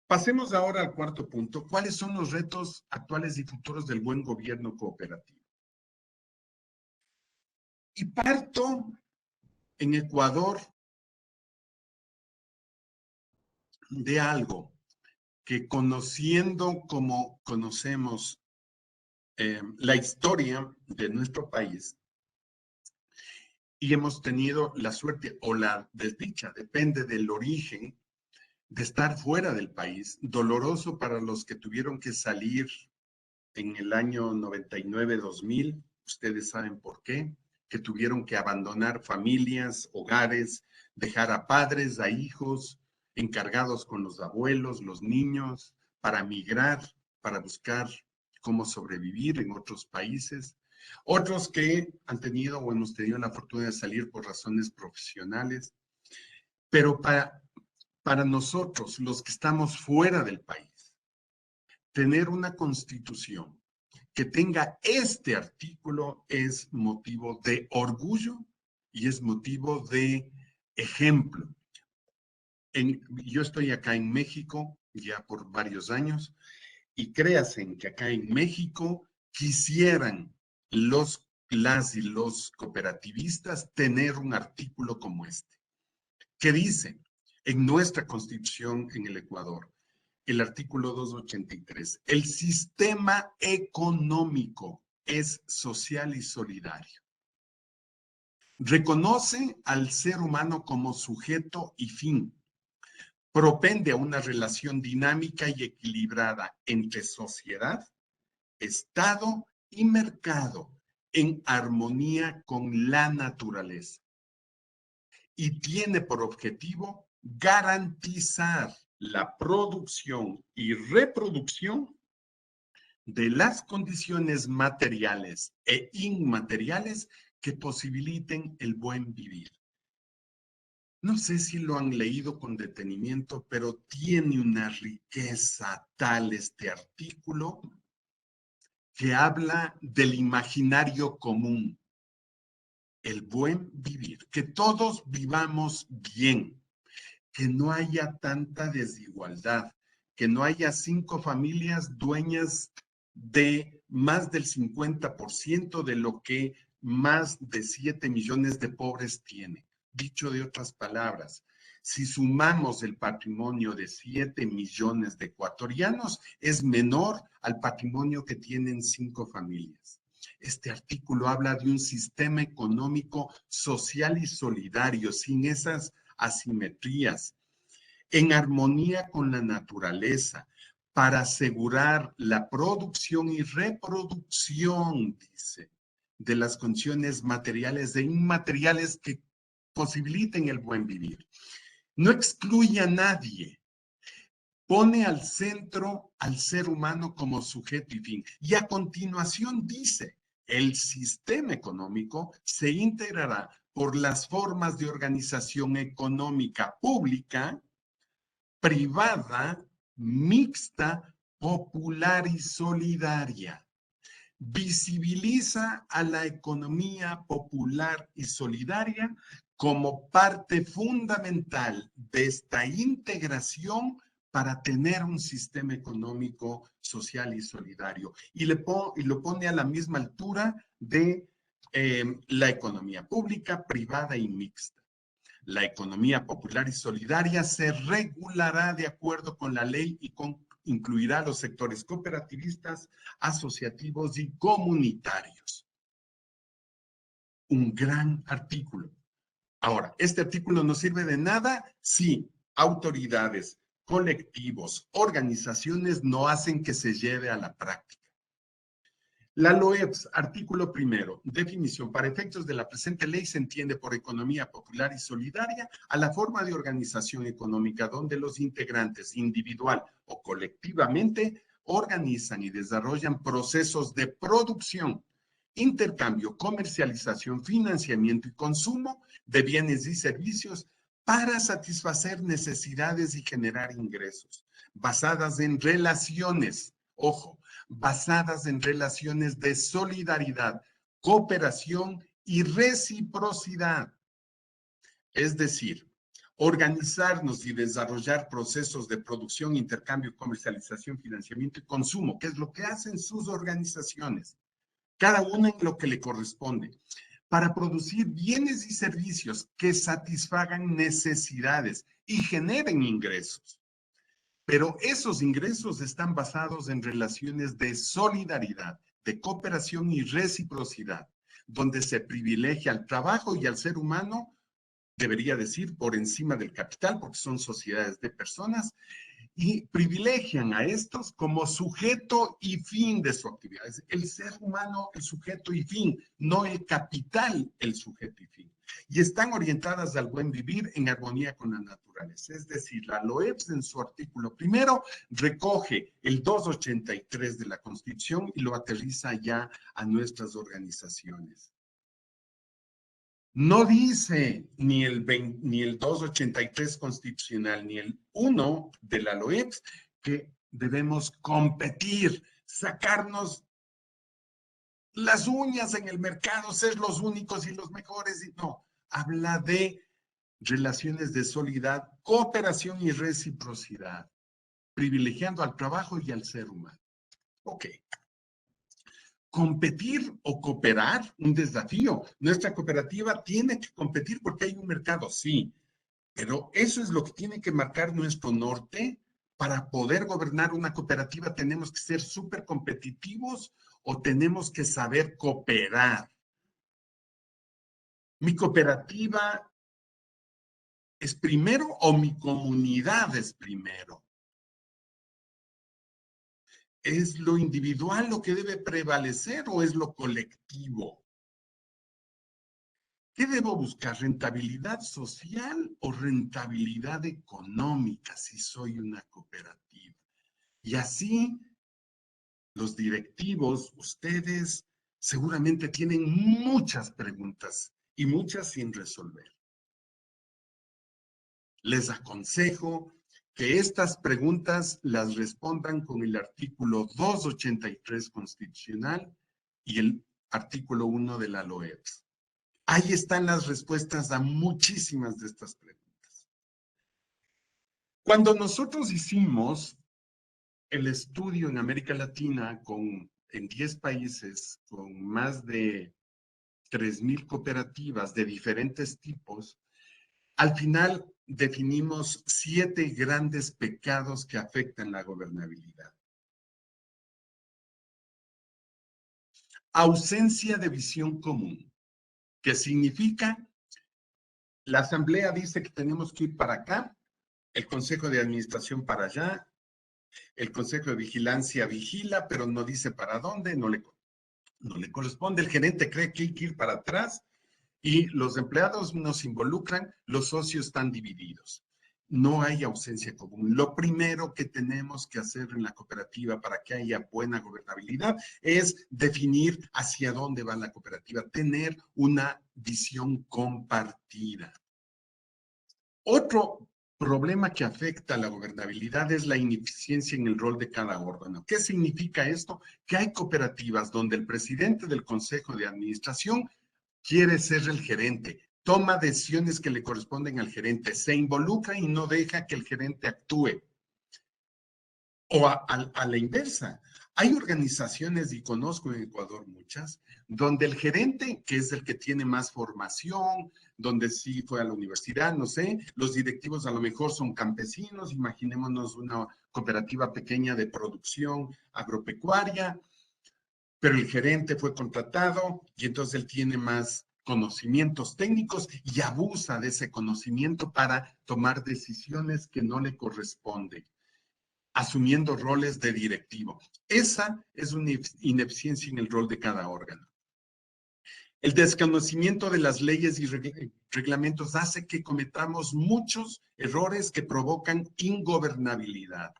Pasemos ahora al cuarto punto. ¿Cuáles son los retos actuales y futuros del buen gobierno cooperativo? Y parto en Ecuador de algo que, conociendo como conocemos la historia de nuestro país, y hemos tenido la suerte o la desdicha, depende del origen, de estar fuera del país, doloroso para los que tuvieron que salir en el año 99-2000, ustedes saben por qué, que tuvieron que abandonar familias, hogares, dejar a padres, a hijos, encargados con los abuelos, los niños, para migrar, para buscar cómo sobrevivir en otros países. Otros que han tenido o hemos tenido la fortuna de salir por razones profesionales, pero para nosotros, los que estamos fuera del país, tener una constitución que tenga este artículo es motivo de orgullo y es motivo de ejemplo. Yo estoy acá en México ya por varios años y créanse que acá en México quisieran las y los cooperativistas tener un artículo como este, que dice en nuestra constitución en el Ecuador, el artículo 283, el sistema económico es social y solidario. Reconoce al ser humano como sujeto y fin. Propende a una relación dinámica y equilibrada entre sociedad, Estado y mercado en armonía con la naturaleza. Y tiene por objetivo garantizar la producción y reproducción de las condiciones materiales e inmateriales que posibiliten el buen vivir. No sé si lo han leído con detenimiento, pero tiene una riqueza tal este artículo que habla del imaginario común, el buen vivir, que todos vivamos bien, que no haya tanta desigualdad, que no haya 5 familias dueñas de más del 50% de lo que más de 7 millones de pobres tienen. Dicho de otras palabras, si sumamos el patrimonio de 7 millones de ecuatorianos, es menor al patrimonio que tienen 5 familias. Este artículo habla de un sistema económico social y solidario, sin esas asimetrías, en armonía con la naturaleza, para asegurar la producción y reproducción, dice, de las condiciones materiales e inmateriales que posibiliten el buen vivir. No excluye a nadie, pone al centro al ser humano como sujeto y fin. Y a continuación dice, el sistema económico se integrará por las formas de organización económica pública, privada, mixta, popular y solidaria. Visibiliza a la economía popular y solidaria como parte fundamental de esta integración para tener un sistema económico, social y solidario. Y lo pone a la misma altura de la economía pública, privada y mixta. La economía popular y solidaria se regulará de acuerdo con la ley y incluirá los sectores cooperativistas, asociativos y comunitarios. un gran artículo. Ahora, ¿este artículo no sirve de nada? Sí, autoridades, colectivos, organizaciones no hacen que se lleve a la práctica. La LOEPS, artículo primero, definición. Para efectos de la presente ley se entiende por economía popular y solidaria a la forma de organización económica donde los integrantes individual o colectivamente organizan y desarrollan procesos de producción, intercambio, comercialización, financiamiento y consumo de bienes y servicios para satisfacer necesidades y generar ingresos, basadas en relaciones, ojo, basadas en relaciones de solidaridad, cooperación y reciprocidad. Es decir, organizarnos y desarrollar procesos de producción, intercambio, comercialización, financiamiento y consumo, que es lo que hacen sus organizaciones, cada una en lo que le corresponde, para producir bienes y servicios que satisfagan necesidades y generen ingresos. Pero esos ingresos están basados en relaciones de solidaridad, de cooperación y reciprocidad, donde se privilegia al trabajo y al ser humano, debería decir, por encima del capital, porque son sociedades de personas, y privilegian a estos como sujeto y fin de su actividad. Es el ser humano, el sujeto y fin, no el capital, el sujeto y fin. Y están orientadas al buen vivir en armonía con la naturaleza. Es decir, la LOEPS en su artículo primero recoge el 283 de la Constitución y lo aterriza ya a nuestras organizaciones. No dice ni el 283 constitucional ni el 1 de la LOEPS que debemos competir, sacarnos las uñas en el mercado, ser los únicos y los mejores. No, habla de relaciones de solidaridad, cooperación y reciprocidad, privilegiando al trabajo y al ser humano. Ok. Competir o cooperar, un desafío. Nuestra cooperativa tiene que competir porque hay un mercado, sí, pero eso es lo que tiene que marcar nuestro norte. Para poder gobernar una cooperativa tenemos que ser súper competitivos o tenemos que saber cooperar. ¿Mi cooperativa es primero o mi comunidad es primero? ¿Es lo individual lo que debe prevalecer o es lo colectivo? ¿Qué debo buscar? ¿Rentabilidad social o rentabilidad económica si soy una cooperativa? Y así los directivos, ustedes seguramente tienen muchas preguntas y muchas sin resolver. Les aconsejo que estas preguntas las respondan con el artículo 283 constitucional y el artículo 1 de la LOEPS. Ahí están las respuestas a muchísimas de estas preguntas. Cuando nosotros hicimos el estudio en América Latina en 10 países con más de 3,000 cooperativas de diferentes tipos, al final definimos 7 grandes pecados que afectan la gobernabilidad. Ausencia de visión común, que significa la asamblea dice que tenemos que ir para acá, el consejo de administración para allá, el consejo de vigilancia vigila, pero no dice para dónde, no le corresponde, el gerente cree que hay que ir para atrás y los empleados nos involucran, los socios están divididos. No hay ausencia común. Lo primero que tenemos que hacer en la cooperativa para que haya buena gobernabilidad es definir hacia dónde va la cooperativa, tener una visión compartida. Otro problema que afecta a la gobernabilidad es la ineficiencia en el rol de cada órgano. ¿Qué significa esto? Que hay cooperativas donde el presidente del consejo de administración quiere ser el gerente, toma decisiones que le corresponden al gerente, se involucra y no deja que el gerente actúe. O a la inversa, hay organizaciones, y conozco en Ecuador muchas, donde el gerente, que es el que tiene más formación, donde sí fue a la universidad, no sé, los directivos a lo mejor son campesinos, imaginémonos una cooperativa pequeña de producción agropecuaria, pero el gerente fue contratado y entonces él tiene más conocimientos técnicos y abusa de ese conocimiento para tomar decisiones que no le corresponden, asumiendo roles de directivo. Esa es una ineficiencia en el rol de cada órgano. El desconocimiento de las leyes y reglamentos hace que cometamos muchos errores que provocan ingobernabilidad.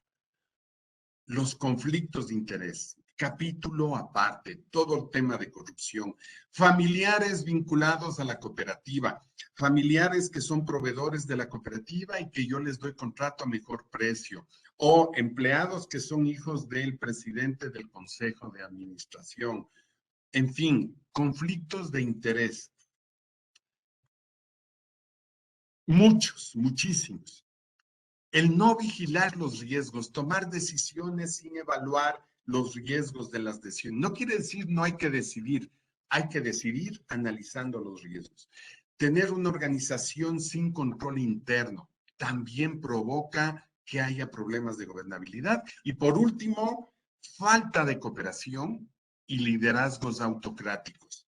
Los conflictos de interés, capítulo aparte, todo el tema de corrupción, familiares vinculados a la cooperativa, familiares que son proveedores de la cooperativa y que yo les doy contrato a mejor precio, o empleados que son hijos del presidente del consejo de administración. En fin, conflictos de interés. Muchos, muchísimos. El no vigilar los riesgos, tomar decisiones sin evaluar los riesgos de las decisiones. No quiere decir no hay que decidir analizando los riesgos. Tener una organización sin control interno también provoca que haya problemas de gobernabilidad. Y por último, falta de cooperación y liderazgos autocráticos.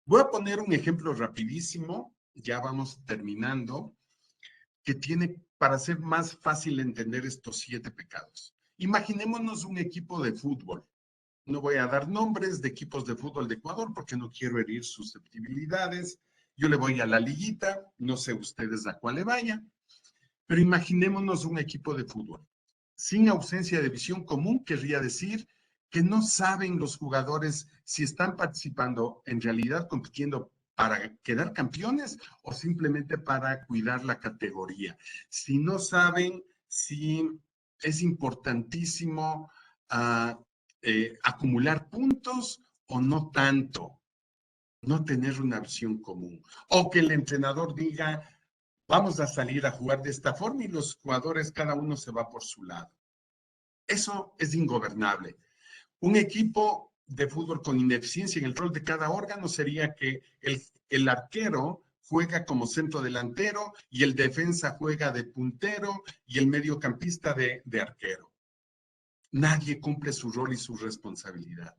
Voy a poner un ejemplo rapidísimo, ya vamos terminando, que tiene para hacer más fácil entender estos 7 pecados. Imaginémonos un equipo de fútbol. No voy a dar nombres de equipos de fútbol de Ecuador porque no quiero herir susceptibilidades. Yo le voy a la liguita, no sé ustedes a cuál le vaya, pero imaginémonos un equipo de fútbol. Sin ausencia de visión común querría decir que no saben los jugadores si están participando en realidad compitiendo para quedar campeones o simplemente para cuidar la categoría. Si no saben si es importantísimo acumular puntos o no tanto, no tener una visión común. O que el entrenador diga, vamos a salir a jugar de esta forma y los jugadores cada uno se va por su lado. Eso es ingobernable. Un equipo de fútbol con ineficiencia en el rol de cada órgano sería que el arquero juega como centro delantero y el defensa juega de puntero y el mediocampista de arquero. Nadie cumple su rol y su responsabilidad.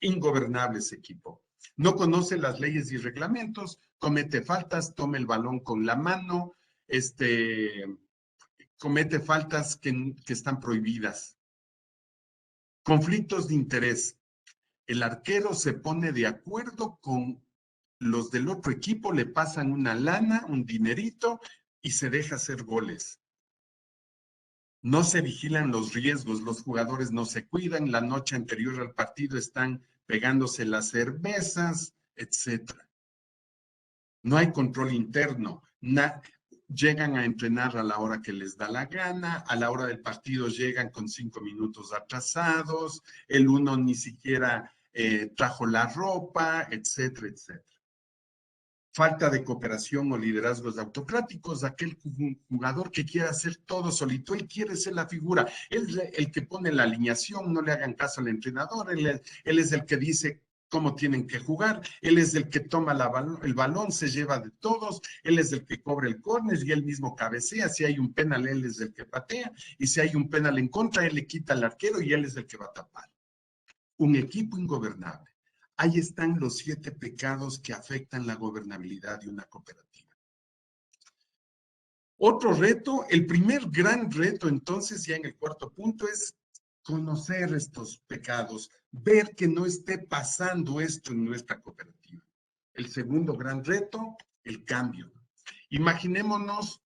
Ingobernable ese equipo. No conoce las leyes y reglamentos, comete faltas, toma el balón con la mano, comete faltas que están prohibidas. Conflictos de interés. El arquero se pone de acuerdo con los del otro equipo, le pasan una lana, un dinerito y se deja hacer goles. No se vigilan los riesgos, los jugadores no se cuidan, la noche anterior al partido están pegándose las cervezas, etc. No hay control interno. Llegan a entrenar a la hora que les da la gana, a la hora del partido llegan con 5 minutos atrasados, el uno ni siquiera trajo la ropa, etcétera, etcétera. Falta de cooperación o liderazgos autocráticos, aquel jugador que quiere hacer todo solito, él quiere ser la figura, él es el que pone la alineación, no le hagan caso al entrenador, él es el que dice cómo tienen que jugar, él es el que toma el balón, se lleva de todos, él es el que cobra el córner y él mismo cabecea, si hay un penal, él es el que patea, y si hay un penal en contra, él le quita al arquero y él es el que va a tapar. Un equipo ingobernable. Ahí están los 7 pecados que afectan la gobernabilidad de una cooperativa. Otro reto, el primer gran reto entonces, ya en el 4º punto, es conocer estos pecados, ver que no esté pasando esto en nuestra cooperativa. El segundo gran reto, el cambio. Imaginémonos,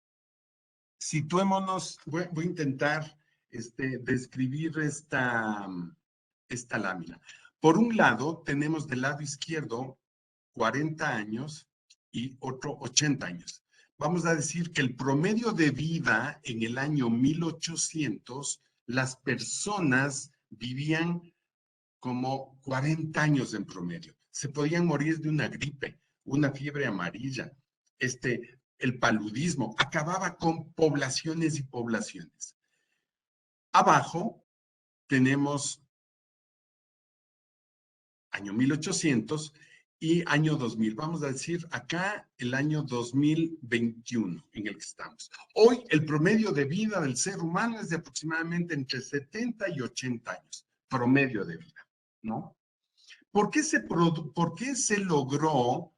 situémonos, voy a intentar describir esta lámina. Por un lado, tenemos del lado izquierdo 40 años y otro 80 años. Vamos a decir que el promedio de vida en el año 1800, las personas vivían como 40 años en promedio. Se podían morir de una gripe, una fiebre amarilla, el paludismo, acababa con poblaciones y poblaciones. Abajo tenemos año 1800 y año 2000. Vamos a decir acá el año 2021 en el que estamos. Hoy el promedio de vida del ser humano es de aproximadamente entre 70 y 80 años, promedio de vida, ¿no? ¿Por qué se logró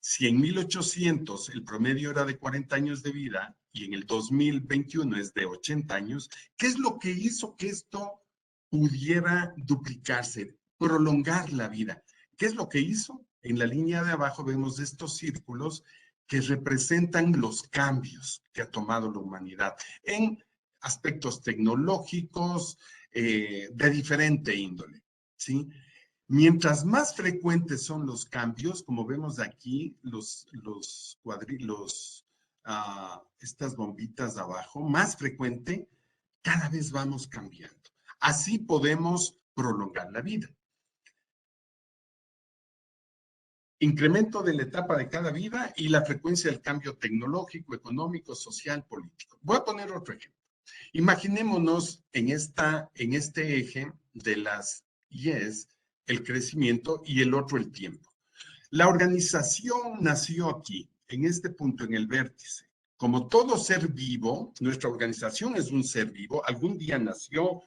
Si en 1800 el promedio era de 40 años de vida y en el 2021 es de 80 años, ¿qué es lo que hizo que esto pudiera duplicarse, prolongar la vida? ¿Qué es lo que hizo? En la línea de abajo vemos estos círculos que representan los cambios que ha tomado la humanidad en aspectos tecnológicos de diferente índole, ¿sí? Mientras más frecuentes son los cambios, como vemos aquí, estas bombitas de abajo, más frecuente, cada vez vamos cambiando. Así podemos prolongar la vida. Incremento de la etapa de cada vida y la frecuencia del cambio tecnológico, económico, social, político. Voy a poner otro ejemplo. Imaginémonos en este eje de las Y's, el crecimiento, y el otro el tiempo. La organización nació aquí, en este punto, en el vértice. Como todo ser vivo, nuestra organización es un ser vivo, algún día nació,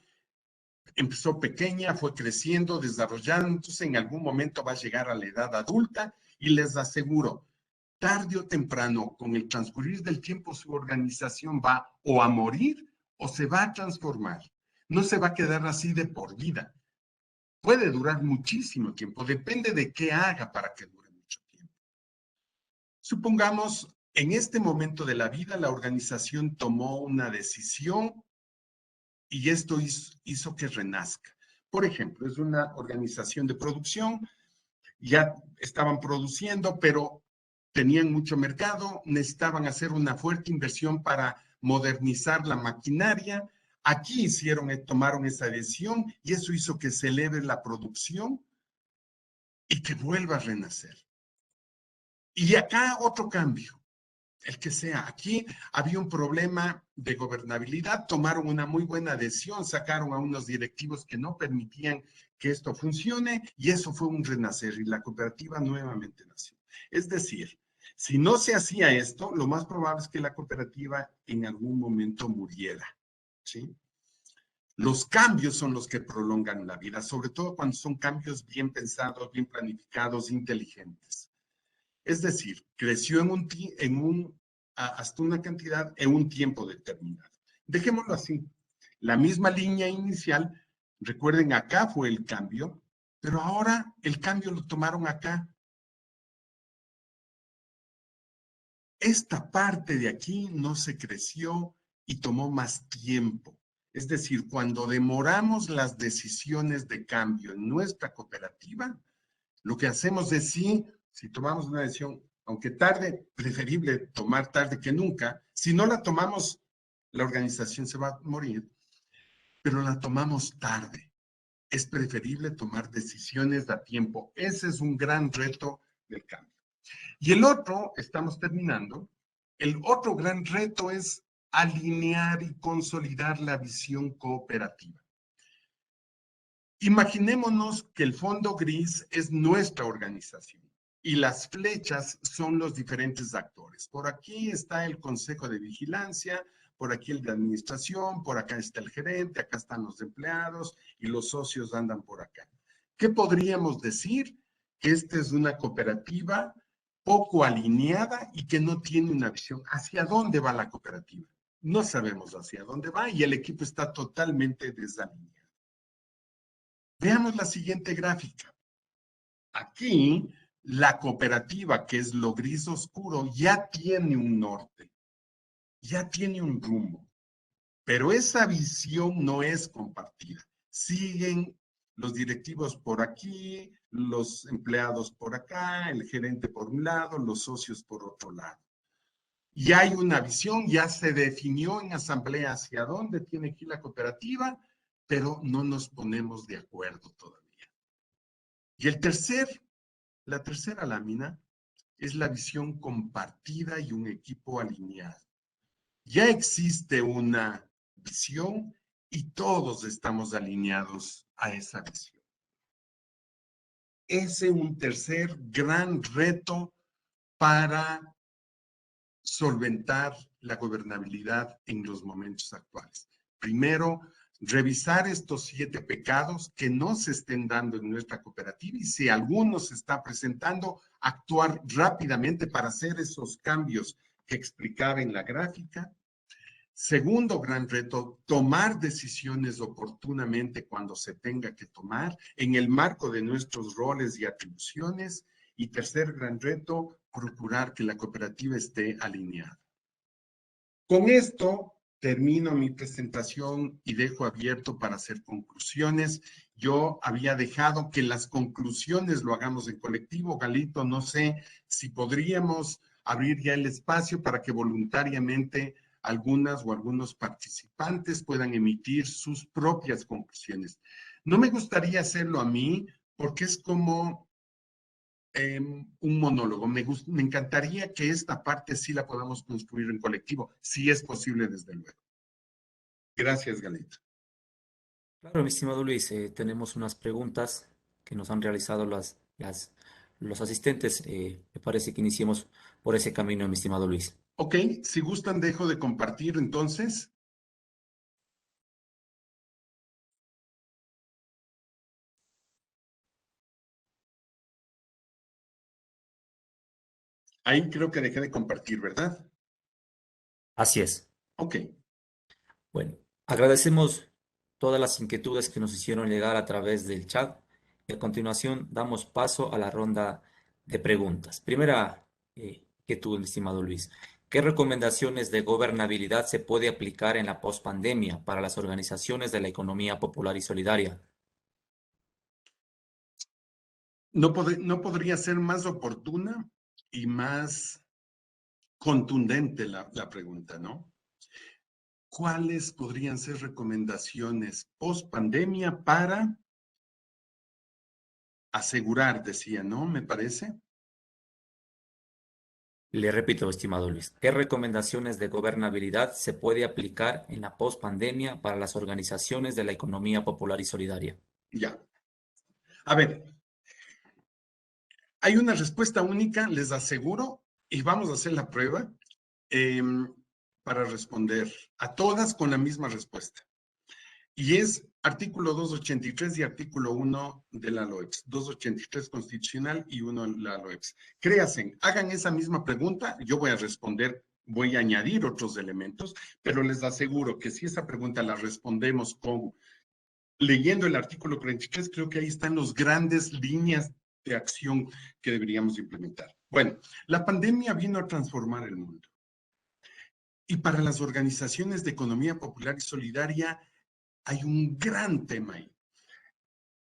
empezó pequeña, fue creciendo, desarrollando, entonces en algún momento va a llegar a la edad adulta y les aseguro, tarde o temprano, con el transcurrir del tiempo, su organización va o a morir o se va a transformar. No se va a quedar así de por vida. Puede durar muchísimo tiempo, depende de qué haga para que dure mucho tiempo. Supongamos, en este momento de la vida, la organización tomó una decisión y esto hizo que renazca. Por ejemplo, es una organización de producción, ya estaban produciendo, pero tenían mucho mercado, necesitaban hacer una fuerte inversión para modernizar la maquinaria. Aquí tomaron esa decisión y eso hizo que se eleve la producción y que vuelva a renacer. Y acá otro cambio, el que sea. Aquí había un problema de gobernabilidad, tomaron una muy buena decisión, sacaron a unos directivos que no permitían que esto funcione y eso fue un renacer y la cooperativa nuevamente nació. Es decir, si no se hacía esto, lo más probable es que la cooperativa en algún momento muriera, ¿sí? Los cambios son los que prolongan la vida, sobre todo cuando son cambios bien pensados, bien planificados, inteligentes. Es decir, creció hasta una cantidad en un tiempo determinado. Dejémoslo así. La misma línea inicial, recuerden, acá fue el cambio, pero ahora el cambio lo tomaron acá. Esta parte de aquí no se creció y tomó más tiempo. Es decir, cuando demoramos las decisiones de cambio en nuestra cooperativa, lo que hacemos es si tomamos una decisión, aunque tarde, preferible tomar tarde que nunca, si no la tomamos, la organización se va a morir, pero la tomamos tarde. Es preferible tomar decisiones a tiempo. Ese es un gran reto del cambio. Y el otro, estamos terminando, el otro gran reto es alinear y consolidar la visión cooperativa. Imaginémonos que el fondo gris es nuestra organización y las flechas son los diferentes actores. Por aquí está el Consejo de Vigilancia, por aquí el de Administración, por acá está el gerente, acá están los empleados y los socios andan por acá. ¿Qué podríamos decir? Que esta es una cooperativa poco alineada y que no tiene una visión. ¿Hacia dónde va la cooperativa? No sabemos hacia dónde va y el equipo está totalmente desalineado. Veamos la siguiente gráfica. Aquí, la cooperativa, que es lo gris oscuro, ya tiene un norte, ya tiene un rumbo, pero esa visión no es compartida. Siguen los directivos por aquí, los empleados por acá, el gerente por un lado, los socios por otro lado. Ya hay una visión, ya se definió en asamblea hacia dónde tiene que ir la cooperativa, pero no nos ponemos de acuerdo todavía. Y la tercera lámina es la visión compartida y un equipo alineado. Ya existe una visión y todos estamos alineados a esa visión. Ese es un tercer gran reto para solventar la gobernabilidad en los momentos actuales. Primero, revisar estos 7 pecados que no se estén dando en nuestra cooperativa y si alguno se está presentando, actuar rápidamente para hacer esos cambios que explicaba en la gráfica. Segundo gran reto, tomar decisiones oportunamente cuando se tenga que tomar en el marco de nuestros roles y atribuciones. Y tercer gran reto, procurar que la cooperativa esté alineada. Con esto termino mi presentación y dejo abierto para hacer conclusiones. Yo había dejado que las conclusiones lo hagamos en colectivo. Galito, no sé si podríamos abrir ya el espacio para que voluntariamente algunas o algunos participantes puedan emitir sus propias conclusiones. No me gustaría hacerlo a mí porque es como un monólogo. Me encantaría que esta parte sí la podamos construir en colectivo, si es posible, desde luego. Gracias, Galito. Claro, mi estimado Luis, tenemos unas preguntas que nos han realizado los asistentes. Me parece que iniciemos por ese camino, mi estimado Luis. Ok, si gustan, dejo de compartir entonces. Ahí creo que dejé de compartir, ¿verdad? Así es. Ok. Bueno, agradecemos todas las inquietudes que nos hicieron llegar a través del chat y a continuación damos paso a la ronda de preguntas. Primera inquietud, mi estimado Luis. ¿Qué recomendaciones de gobernabilidad se puede aplicar en la pospandemia para las organizaciones de la economía popular y solidaria? No podría ser más oportuna y más contundente la pregunta, ¿no? ¿Cuáles podrían ser recomendaciones post pandemia para asegurar, decía, ¿no? Me parece. Le repito, estimado Luis, ¿qué recomendaciones de gobernabilidad se puede aplicar en la pospandemia para las organizaciones de la economía popular y solidaria? Ya. A ver, hay una respuesta única, les aseguro, y vamos a hacer la prueba eh, para responder a todas con la misma respuesta. Y es artículo 283 y artículo 1 de la LOEX, 283 constitucional y 1 de la LOEX. Créanse, hagan esa misma pregunta, yo voy a responder, voy a añadir otros elementos, pero les aseguro que si esa pregunta la respondemos con leyendo el artículo 43, creo que ahí están las grandes líneas de acción que deberíamos implementar. Bueno, la pandemia vino a transformar el mundo. Y para las organizaciones de economía popular y solidaria hay un gran tema ahí.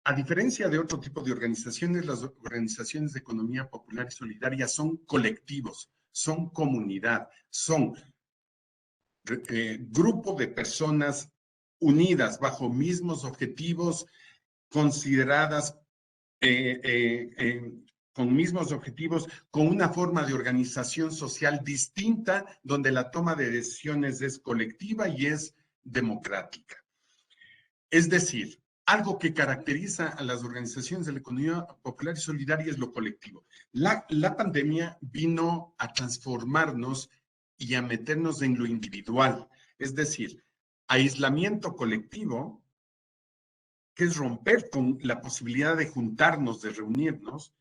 A diferencia de otro tipo de organizaciones, las organizaciones de economía popular y solidaria son colectivos, son comunidad, son grupo de personas unidas bajo mismos objetivos, consideradas con mismos objetivos, con una forma de organización social distinta, donde la toma de decisiones es colectiva y es democrática. Es decir, algo que caracteriza a las organizaciones de la economía popular y solidaria es lo colectivo. La pandemia vino a transformarnos y a meternos en lo individual, es decir, aislamiento colectivo, que es romper con la posibilidad de juntarnos, de reunirnos,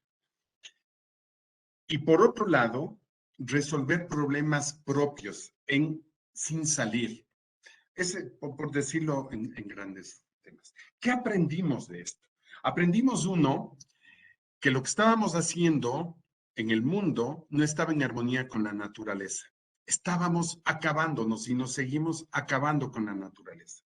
y por otro lado, resolver problemas propios sin salir. Por decirlo en grandes temas. ¿Qué aprendimos de esto? Aprendimos uno, que lo que estábamos haciendo en el mundo no estaba en armonía con la naturaleza. Estábamos acabándonos y nos seguimos acabando con la naturaleza.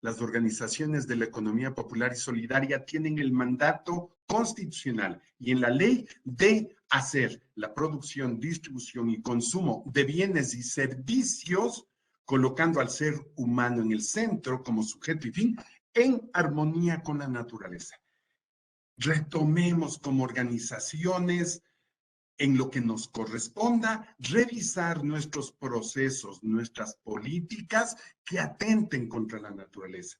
Las organizaciones de la economía popular y solidaria tienen el mandato constitucional y en la ley de hacer la producción, distribución y consumo de bienes y servicios, colocando al ser humano en el centro como sujeto y fin, en armonía con la naturaleza. Retomemos como organizaciones en lo que nos corresponda, revisar nuestros procesos, nuestras políticas que atenten contra la naturaleza.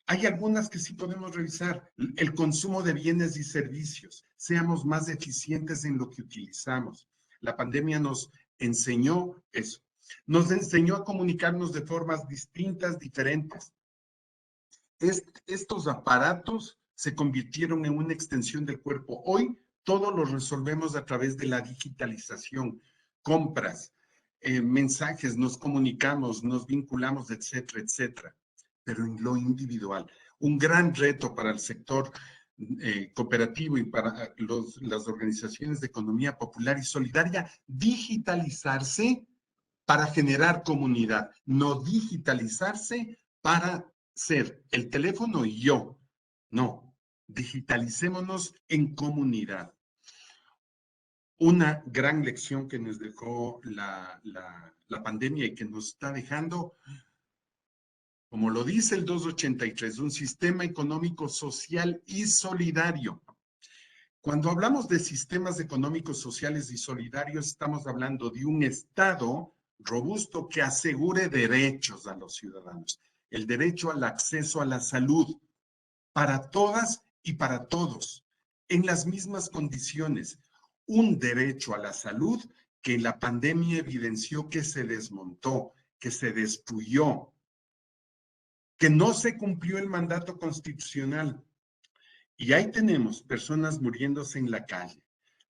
Hay algunas que sí podemos revisar. El consumo de bienes y servicios. Seamos más eficientes en lo que utilizamos. La pandemia nos enseñó eso. Nos enseñó a comunicarnos de formas distintas, diferentes. estos aparatos se convirtieron en una extensión del cuerpo. Hoy todo lo resolvemos a través de la digitalización, compras, mensajes, nos comunicamos, nos vinculamos, etcétera, etcétera. Pero en lo individual, un gran reto para el sector cooperativo y para las organizaciones de economía popular y solidaria, digitalizarse para generar comunidad, no digitalizarse para ser el teléfono y yo. No, digitalicémonos en comunidad. Una gran lección que nos dejó la pandemia y que nos está dejando, como lo dice el 283, un sistema económico, social y solidario. Cuando hablamos de sistemas económicos, sociales y solidarios, estamos hablando de un Estado robusto que asegure derechos a los ciudadanos. El derecho al acceso a la salud para todas y para todos, en las mismas condiciones. Un derecho a la salud que la pandemia evidenció que se desmontó, que se destruyó, que no se cumplió el mandato constitucional. Y ahí tenemos personas muriéndose en la calle.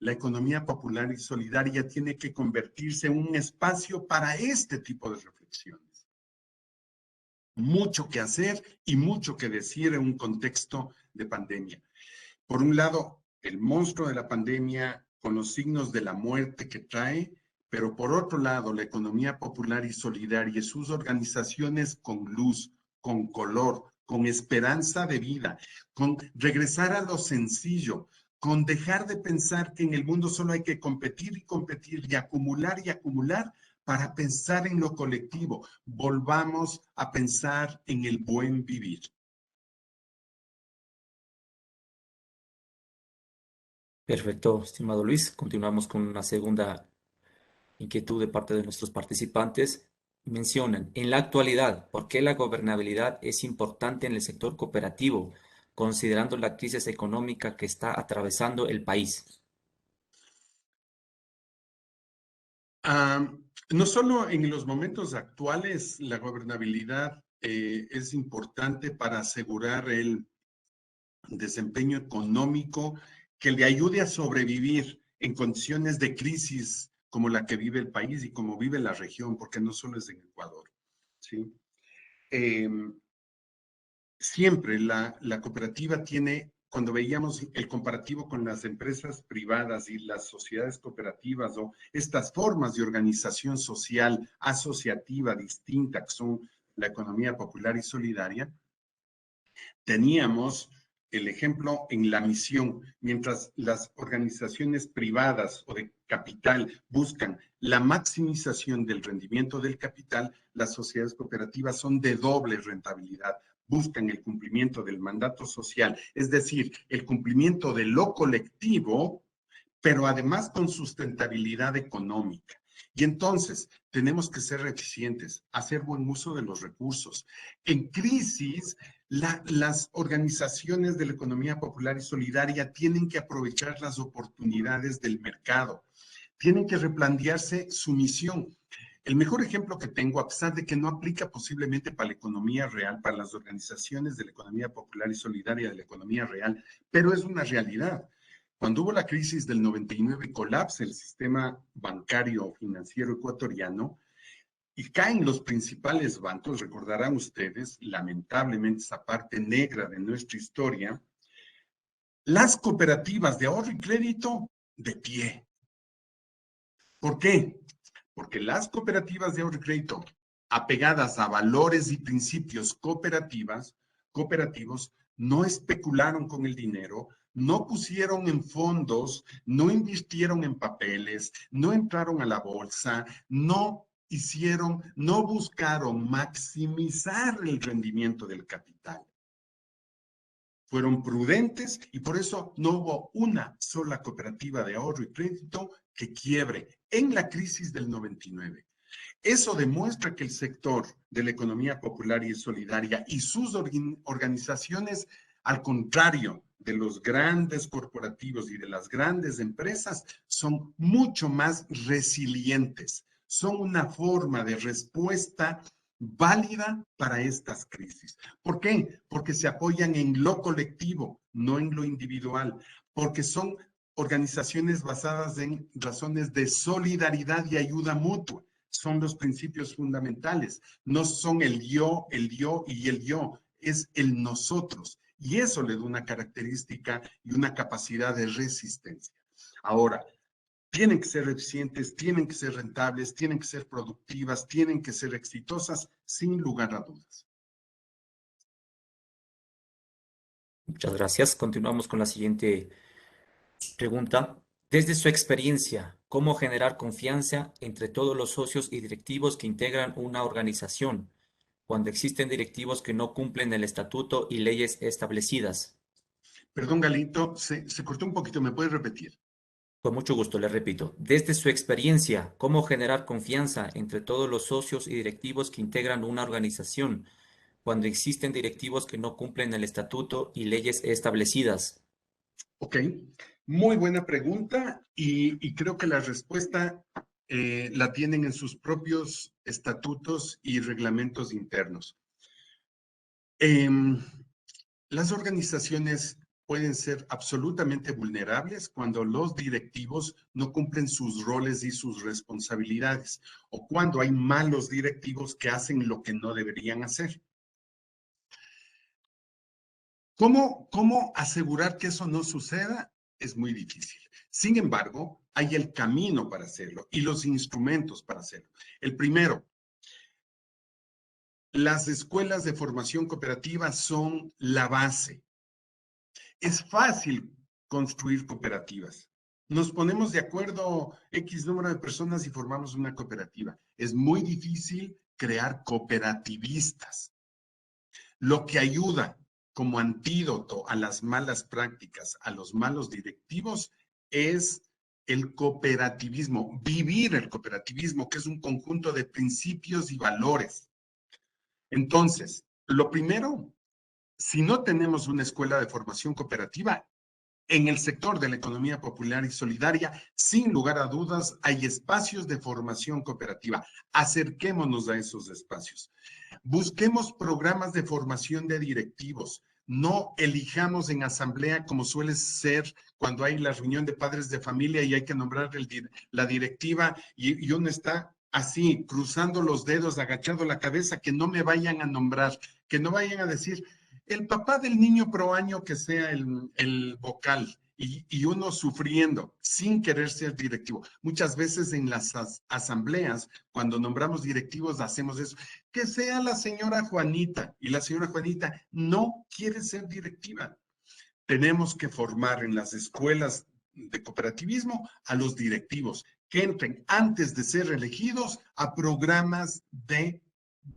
La economía popular y solidaria tiene que convertirse en un espacio para este tipo de reflexiones. Mucho que hacer y mucho que decir en un contexto de pandemia. Por un lado, el monstruo de la pandemia con los signos de la muerte que trae, pero por otro lado, la economía popular y solidaria y sus organizaciones con luz, con color, con esperanza de vida, con regresar a lo sencillo, con dejar de pensar que en el mundo solo hay que competir y competir y acumular para pensar en lo colectivo. Volvamos a pensar en el buen vivir. Perfecto, estimado Luis. Continuamos con una segunda inquietud de parte de nuestros participantes. Mencionan, en la actualidad, ¿por qué la gobernabilidad es importante en el sector cooperativo, considerando la crisis económica que está atravesando el país? No solo en los momentos actuales la gobernabilidad es importante para asegurar el desempeño económico que le ayude a sobrevivir en condiciones de crisis como la que vive el país y como vive la región, porque no solo es en Ecuador, ¿sí? Siempre la cooperativa tiene, cuando veíamos el comparativo con las empresas privadas y las sociedades cooperativas o estas formas de organización social asociativa distinta que son la economía popular y solidaria, teníamos el ejemplo en la misión, mientras las organizaciones privadas o de capital buscan la maximización del rendimiento del capital, las sociedades cooperativas son de doble rentabilidad, buscan el cumplimiento del mandato social, es decir, el cumplimiento de lo colectivo, pero además con sustentabilidad económica. Y entonces tenemos que ser eficientes, hacer buen uso de los recursos. En crisis, las organizaciones de la economía popular y solidaria tienen que aprovechar las oportunidades del mercado, tienen que replantearse su misión. El mejor ejemplo que tengo, a pesar de que no aplica posiblemente para la economía real, para las organizaciones de la economía popular y solidaria de la economía real, pero es una realidad. Cuando hubo la crisis del 99, colapsa el sistema bancario financiero ecuatoriano y caen los principales bancos, recordarán ustedes, lamentablemente esa parte negra de nuestra historia, las cooperativas de ahorro y crédito de pie. ¿Por qué? Porque las cooperativas de ahorro y crédito apegadas a valores y principios cooperativos no especularon con el dinero, no pusieron en fondos, no invirtieron en papeles, no entraron a la bolsa, no buscaron maximizar el rendimiento del capital. Fueron prudentes y por eso no hubo una sola cooperativa de ahorro y crédito que quiebre en la crisis del 99. Eso demuestra que el sector de la economía popular y solidaria y sus organizaciones, al contrario de los grandes corporativos y de las grandes empresas, son mucho más resilientes. Son una forma de respuesta válida para estas crisis. ¿Por qué? Porque se apoyan en lo colectivo, no en lo individual, porque son organizaciones basadas en razones de solidaridad y ayuda mutua. Son los principios fundamentales. No son el yo y el yo, es el nosotros. Y eso le da una característica y una capacidad de resistencia. Ahora, tienen que ser eficientes, tienen que ser rentables, tienen que ser productivas, tienen que ser exitosas, sin lugar a dudas. Muchas gracias. Continuamos con la siguiente pregunta. Desde su experiencia, ¿cómo generar confianza entre todos los socios y directivos que integran una organización cuando existen directivos que no cumplen el estatuto y leyes establecidas? Perdón, Galito, se cortó un poquito, ¿me puedes repetir? Con mucho gusto, le repito. Desde su experiencia, ¿cómo generar confianza entre todos los socios y directivos que integran una organización cuando existen directivos que no cumplen el estatuto y leyes establecidas? Ok, muy buena pregunta y creo que la respuesta la tienen en sus propios estatutos y reglamentos internos. Las organizaciones pueden ser absolutamente vulnerables cuando los directivos no cumplen sus roles y sus responsabilidades o cuando hay malos directivos que hacen lo que no deberían hacer. ¿Cómo asegurar que eso no suceda? Es muy difícil. Sin embargo, hay el camino para hacerlo y los instrumentos para hacerlo. El primero, las escuelas de formación cooperativa son la base. Es fácil construir cooperativas. Nos ponemos de acuerdo X número de personas y formamos una cooperativa. Es muy difícil crear cooperativistas. Lo que ayuda como antídoto a las malas prácticas, a los malos directivos, es el cooperativismo, vivir el cooperativismo, que es un conjunto de principios y valores. Entonces, lo primero, si no tenemos una escuela de formación cooperativa, en el sector de la economía popular y solidaria, sin lugar a dudas, hay espacios de formación cooperativa. Acerquémonos a esos espacios. Busquemos programas de formación de directivos. No elijamos en asamblea como suele ser cuando hay la reunión de padres de familia y hay que nombrar la directiva y uno está así, cruzando los dedos, agachando la cabeza, que no me vayan a nombrar, que no vayan a decir, el papá del niño pro año que sea el vocal y uno sufriendo sin querer ser directivo. Muchas veces en las asambleas, cuando nombramos directivos, hacemos eso. Que sea la señora Juanita y la señora Juanita no quiere ser directiva. Tenemos que formar en las escuelas de cooperativismo a los directivos que entren antes de ser elegidos a programas de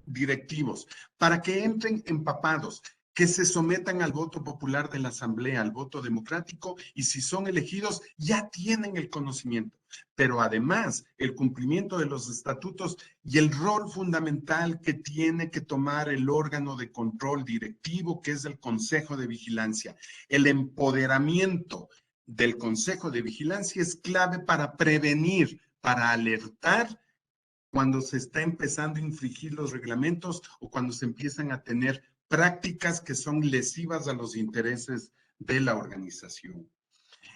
directivos para que entren empapados, que se sometan al voto popular de la asamblea, al voto democrático, y si son elegidos ya tienen el conocimiento. Pero además, el cumplimiento de los estatutos y el rol fundamental que tiene que tomar el órgano de control directivo, que es el Consejo de Vigilancia. El empoderamiento del Consejo de Vigilancia es clave para prevenir, para alertar cuando se está empezando a infringir los reglamentos o cuando se empiezan a tener prácticas que son lesivas a los intereses de la organización.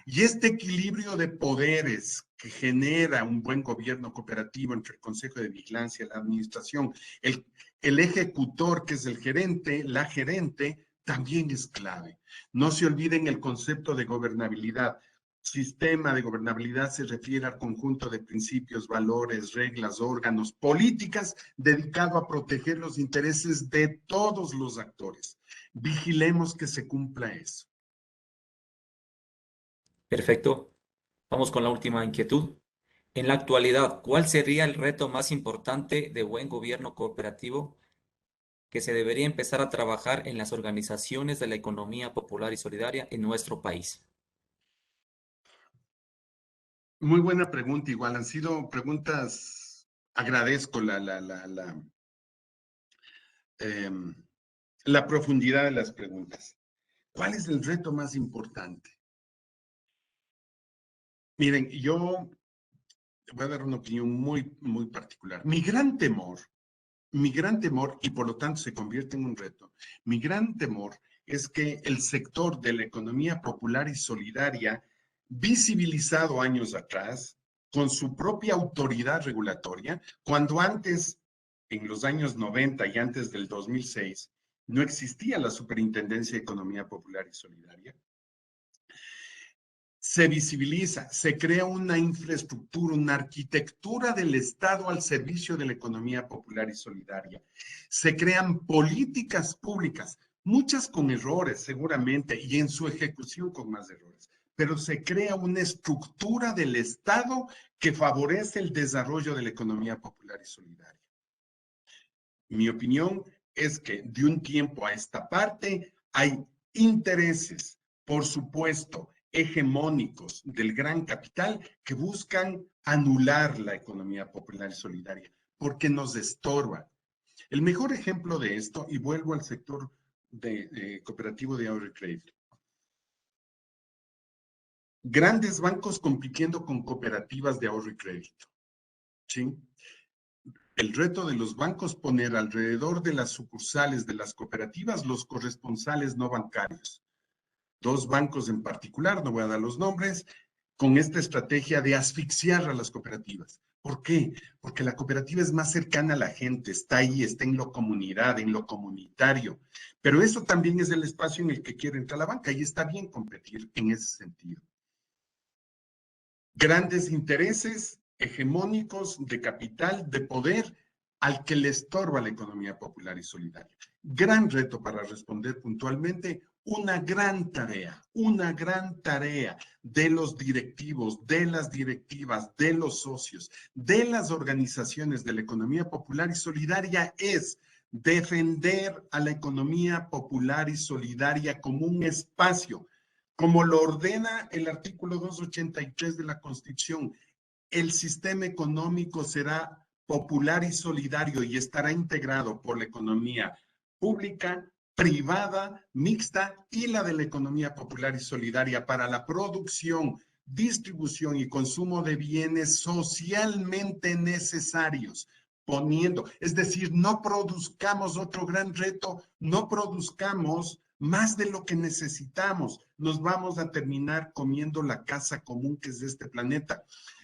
Y este equilibrio de poderes que genera un buen gobierno cooperativo entre el Consejo de Vigilancia y la administración, el ejecutor, que es el gerente, la gerente, también es clave. No se olviden el concepto de gobernabilidad. Sistema de gobernabilidad se refiere al conjunto de principios, valores, reglas, órganos, políticas dedicado a proteger los intereses de todos los actores. Vigilemos que se cumpla eso. Perfecto. Vamos con la última inquietud. En la actualidad, ¿cuál sería el reto más importante de buen gobierno cooperativo que se debería empezar a trabajar en las organizaciones de la economía popular y solidaria en nuestro país? Muy buena pregunta, igual han sido preguntas, agradezco la profundidad de las preguntas. ¿Cuál es el reto más importante? Miren, yo voy a dar una opinión muy particular. Mi gran temor mi gran temor, y por lo tanto se convierte en un reto, mi gran temor es que el sector de la economía popular y solidaria, visibilizado años atrás, con su propia autoridad regulatoria, cuando antes, en los años 90 y antes del 2006, no existía la Superintendencia de Economía Popular y Solidaria, se visibiliza, se crea una infraestructura, una arquitectura del Estado al servicio de la economía popular y solidaria. Se crean políticas públicas, muchas con errores seguramente y en su ejecución con más errores, pero se crea una estructura del Estado que favorece el desarrollo de la economía popular y solidaria. Mi opinión es que de un tiempo a esta parte hay intereses, por supuesto, hegemónicos del gran capital que buscan anular la economía popular y solidaria porque nos estorba. El mejor ejemplo de esto, y vuelvo al sector cooperativo de ahorro y crédito. Grandes bancos compitiendo con cooperativas de ahorro y crédito. ¿Sí? El reto de los bancos poner alrededor de las sucursales de las cooperativas los corresponsales no bancarios. Dos bancos en particular, no voy a dar los nombres, con esta estrategia de asfixiar a las cooperativas. ¿Por qué? Porque la cooperativa es más cercana a la gente, está ahí, está en lo comunidad, en lo comunitario. Pero eso también es el espacio en el que quiere entrar la banca y está bien competir en ese sentido. Grandes intereses hegemónicos de capital, de poder, al que le estorba la economía popular y solidaria. Gran reto para responder puntualmente, una gran tarea de los directivos, de las directivas, de los socios, de las organizaciones de la economía popular y solidaria es defender a la economía popular y solidaria como un espacio, como lo ordena el artículo 283 de la Constitución. El sistema económico será popular y solidario y estará integrado por la economía pública, privada, mixta y la de la economía popular y solidaria para la producción, distribución y consumo de bienes socialmente necesarios, es decir, no produzcamos otro gran reto, no produzcamos más de lo que necesitamos. Nos vamos a terminar comiendo la casa común que es de este planeta.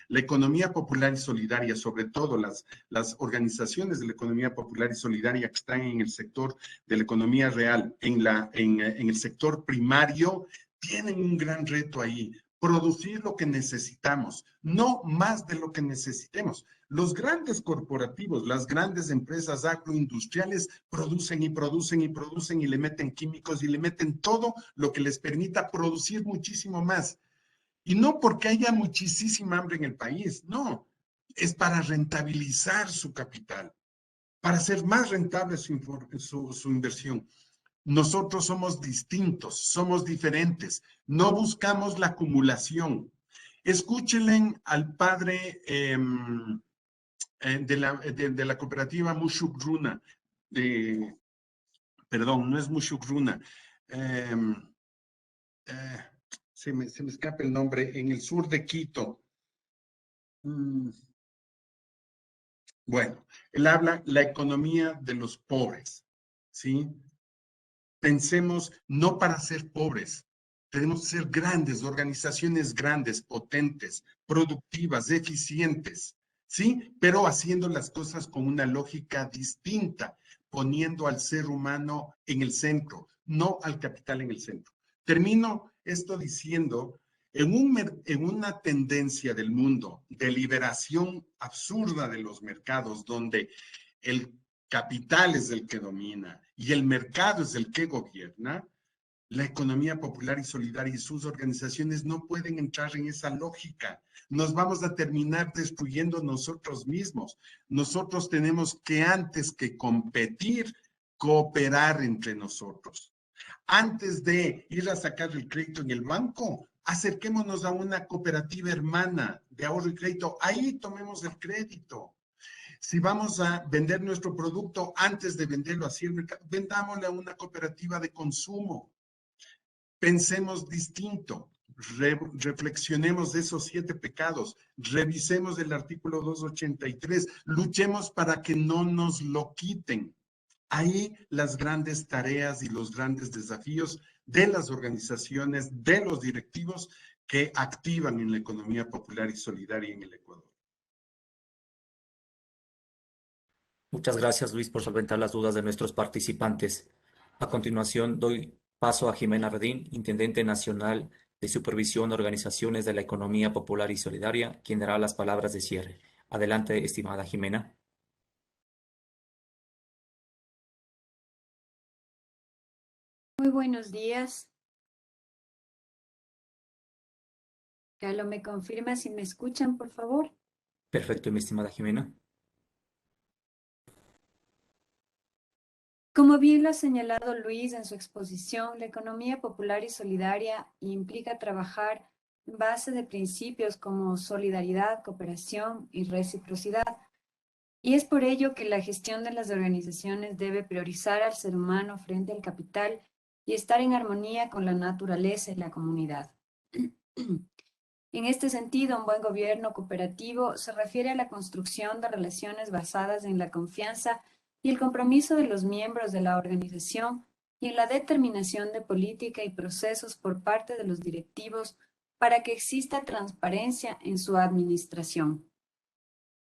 La economía popular y solidaria, sobre todo las organizaciones de la economía popular y solidaria que están en el sector de la economía real, en el sector primario, tienen un gran reto ahí. Producir lo que necesitamos, no más de lo que necesitemos. Los grandes corporativos, las grandes empresas agroindustriales producen y producen y producen y le meten químicos y le meten todo lo que les permita producir muchísimo más. Y no porque haya muchísima hambre en el país, no, es para rentabilizar su capital, para hacer más rentable su inversión. Nosotros somos distintos, somos diferentes, no buscamos la acumulación. Escúchenle al padre de la cooperativa Mushuk Runa, perdón, no es Mushuk Runa, se me escapa el nombre, en el sur de Quito. Bueno, él habla la economía de los pobres, ¿sí? Pensemos no para ser pobres, tenemos que ser grandes, organizaciones grandes, potentes, productivas, eficientes, ¿sí? Pero haciendo las cosas con una lógica distinta, poniendo al ser humano en el centro, no al capital en el centro. Termino esto diciendo, en una tendencia del mundo de liberación absurda de los mercados, donde el capital es el que domina y el mercado es el que gobierna, la economía popular y solidaria y sus organizaciones no pueden entrar en esa lógica. Nos vamos a terminar destruyendo nosotros mismos. Nosotros tenemos que, antes que competir, cooperar entre nosotros. Antes de ir a sacar el crédito en el banco, acerquémonos a una cooperativa hermana de ahorro y crédito. Ahí tomemos el crédito. Si vamos a vender nuestro producto antes de venderlo así al mercado, vendámosle a una cooperativa de consumo. Pensemos distinto. reflexionemos de esos 7 pecados, revisemos el artículo 283, luchemos para que no nos lo quiten. Ahí las grandes tareas y los grandes desafíos de las organizaciones, de los directivos que activan en la economía popular y solidaria en el Ecuador. Muchas gracias, Luis, por solventar las dudas de nuestros participantes. A continuación, doy paso a Jimena Redín, Intendente Nacional de Supervisión de Organizaciones de la Economía Popular y Solidaria, quien dará las palabras de cierre. Adelante, estimada Jimena. Muy buenos días. Carlos, ¿me confirma si me escuchan, por favor? Perfecto, mi estimada Jimena. Como bien lo ha señalado Luis en su exposición, la economía popular y solidaria implica trabajar en base de principios como solidaridad, cooperación y reciprocidad. Y es por ello que la gestión de las organizaciones debe priorizar al ser humano frente al capital y estar en armonía con la naturaleza y la comunidad. En este sentido, un buen gobierno cooperativo se refiere a la construcción de relaciones basadas en la confianza y el compromiso de los miembros de la organización y en la determinación de política y procesos por parte de los directivos para que exista transparencia en su administración.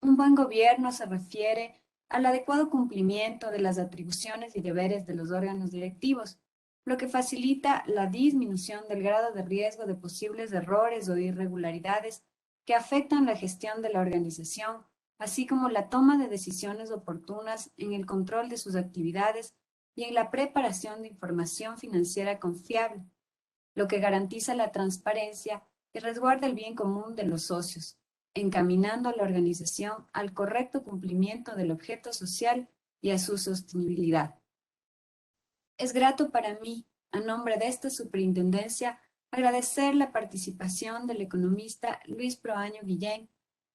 Un buen gobierno se refiere al adecuado cumplimiento de las atribuciones y deberes de los órganos directivos, lo que facilita la disminución del grado de riesgo de posibles errores o irregularidades que afectan la gestión de la organización, así como la toma de decisiones oportunas en el control de sus actividades y en la preparación de información financiera confiable, lo que garantiza la transparencia y resguarda el bien común de los socios, encaminando a la organización al correcto cumplimiento del objeto social y a su sostenibilidad. Es grato para mí, a nombre de esta superintendencia, agradecer la participación del economista Luis Proaño Guillén,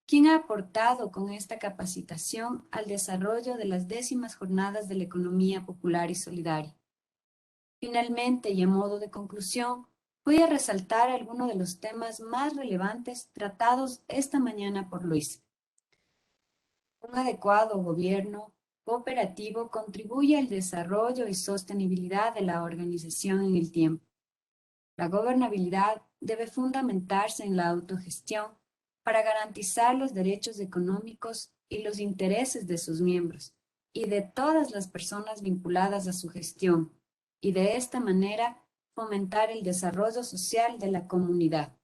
quien ha aportado con esta capacitación al desarrollo de las 10º jornadas de la economía popular y solidaria. Finalmente, y a modo de conclusión, voy a resaltar algunos de los temas más relevantes tratados esta mañana por Luis. Un adecuado gobierno cooperativo contribuye al desarrollo y sostenibilidad de la organización en el tiempo. La gobernabilidad debe fundamentarse en la autogestión para garantizar los derechos económicos y los intereses de sus miembros y de todas las personas vinculadas a su gestión, y de esta manera fomentar el desarrollo social de la comunidad.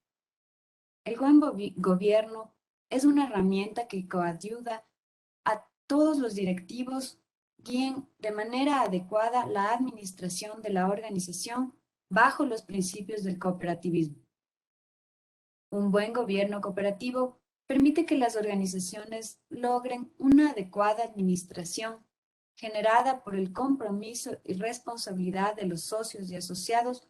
El buen gobierno es una herramienta que coayuda a todos los directivos guíen de manera adecuada la administración de la organización bajo los principios del cooperativismo. Un buen gobierno cooperativo permite que las organizaciones logren una adecuada administración generada por el compromiso y responsabilidad de los socios y asociados,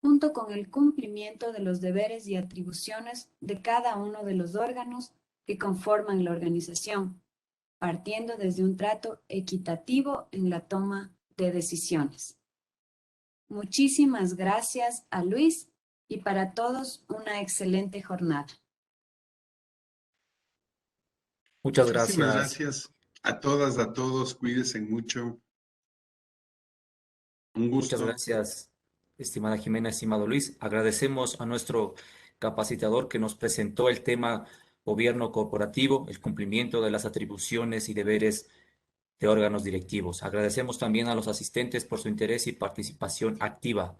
junto con el cumplimiento de los deberes y atribuciones de cada uno de los órganos que conforman la organización, partiendo desde un trato equitativo en la toma de decisiones. Muchísimas gracias a Luis y para todos una excelente jornada. Muchas Muchísimas gracias. gracias a todas, a todos. Cuídense mucho. Un gusto. Muchas gracias, estimada Jimena, estimado Luis. Agradecemos a nuestro capacitador que nos presentó el tema gobierno corporativo, el cumplimiento de las atribuciones y deberes de órganos directivos. Agradecemos también a los asistentes por su interés y participación activa.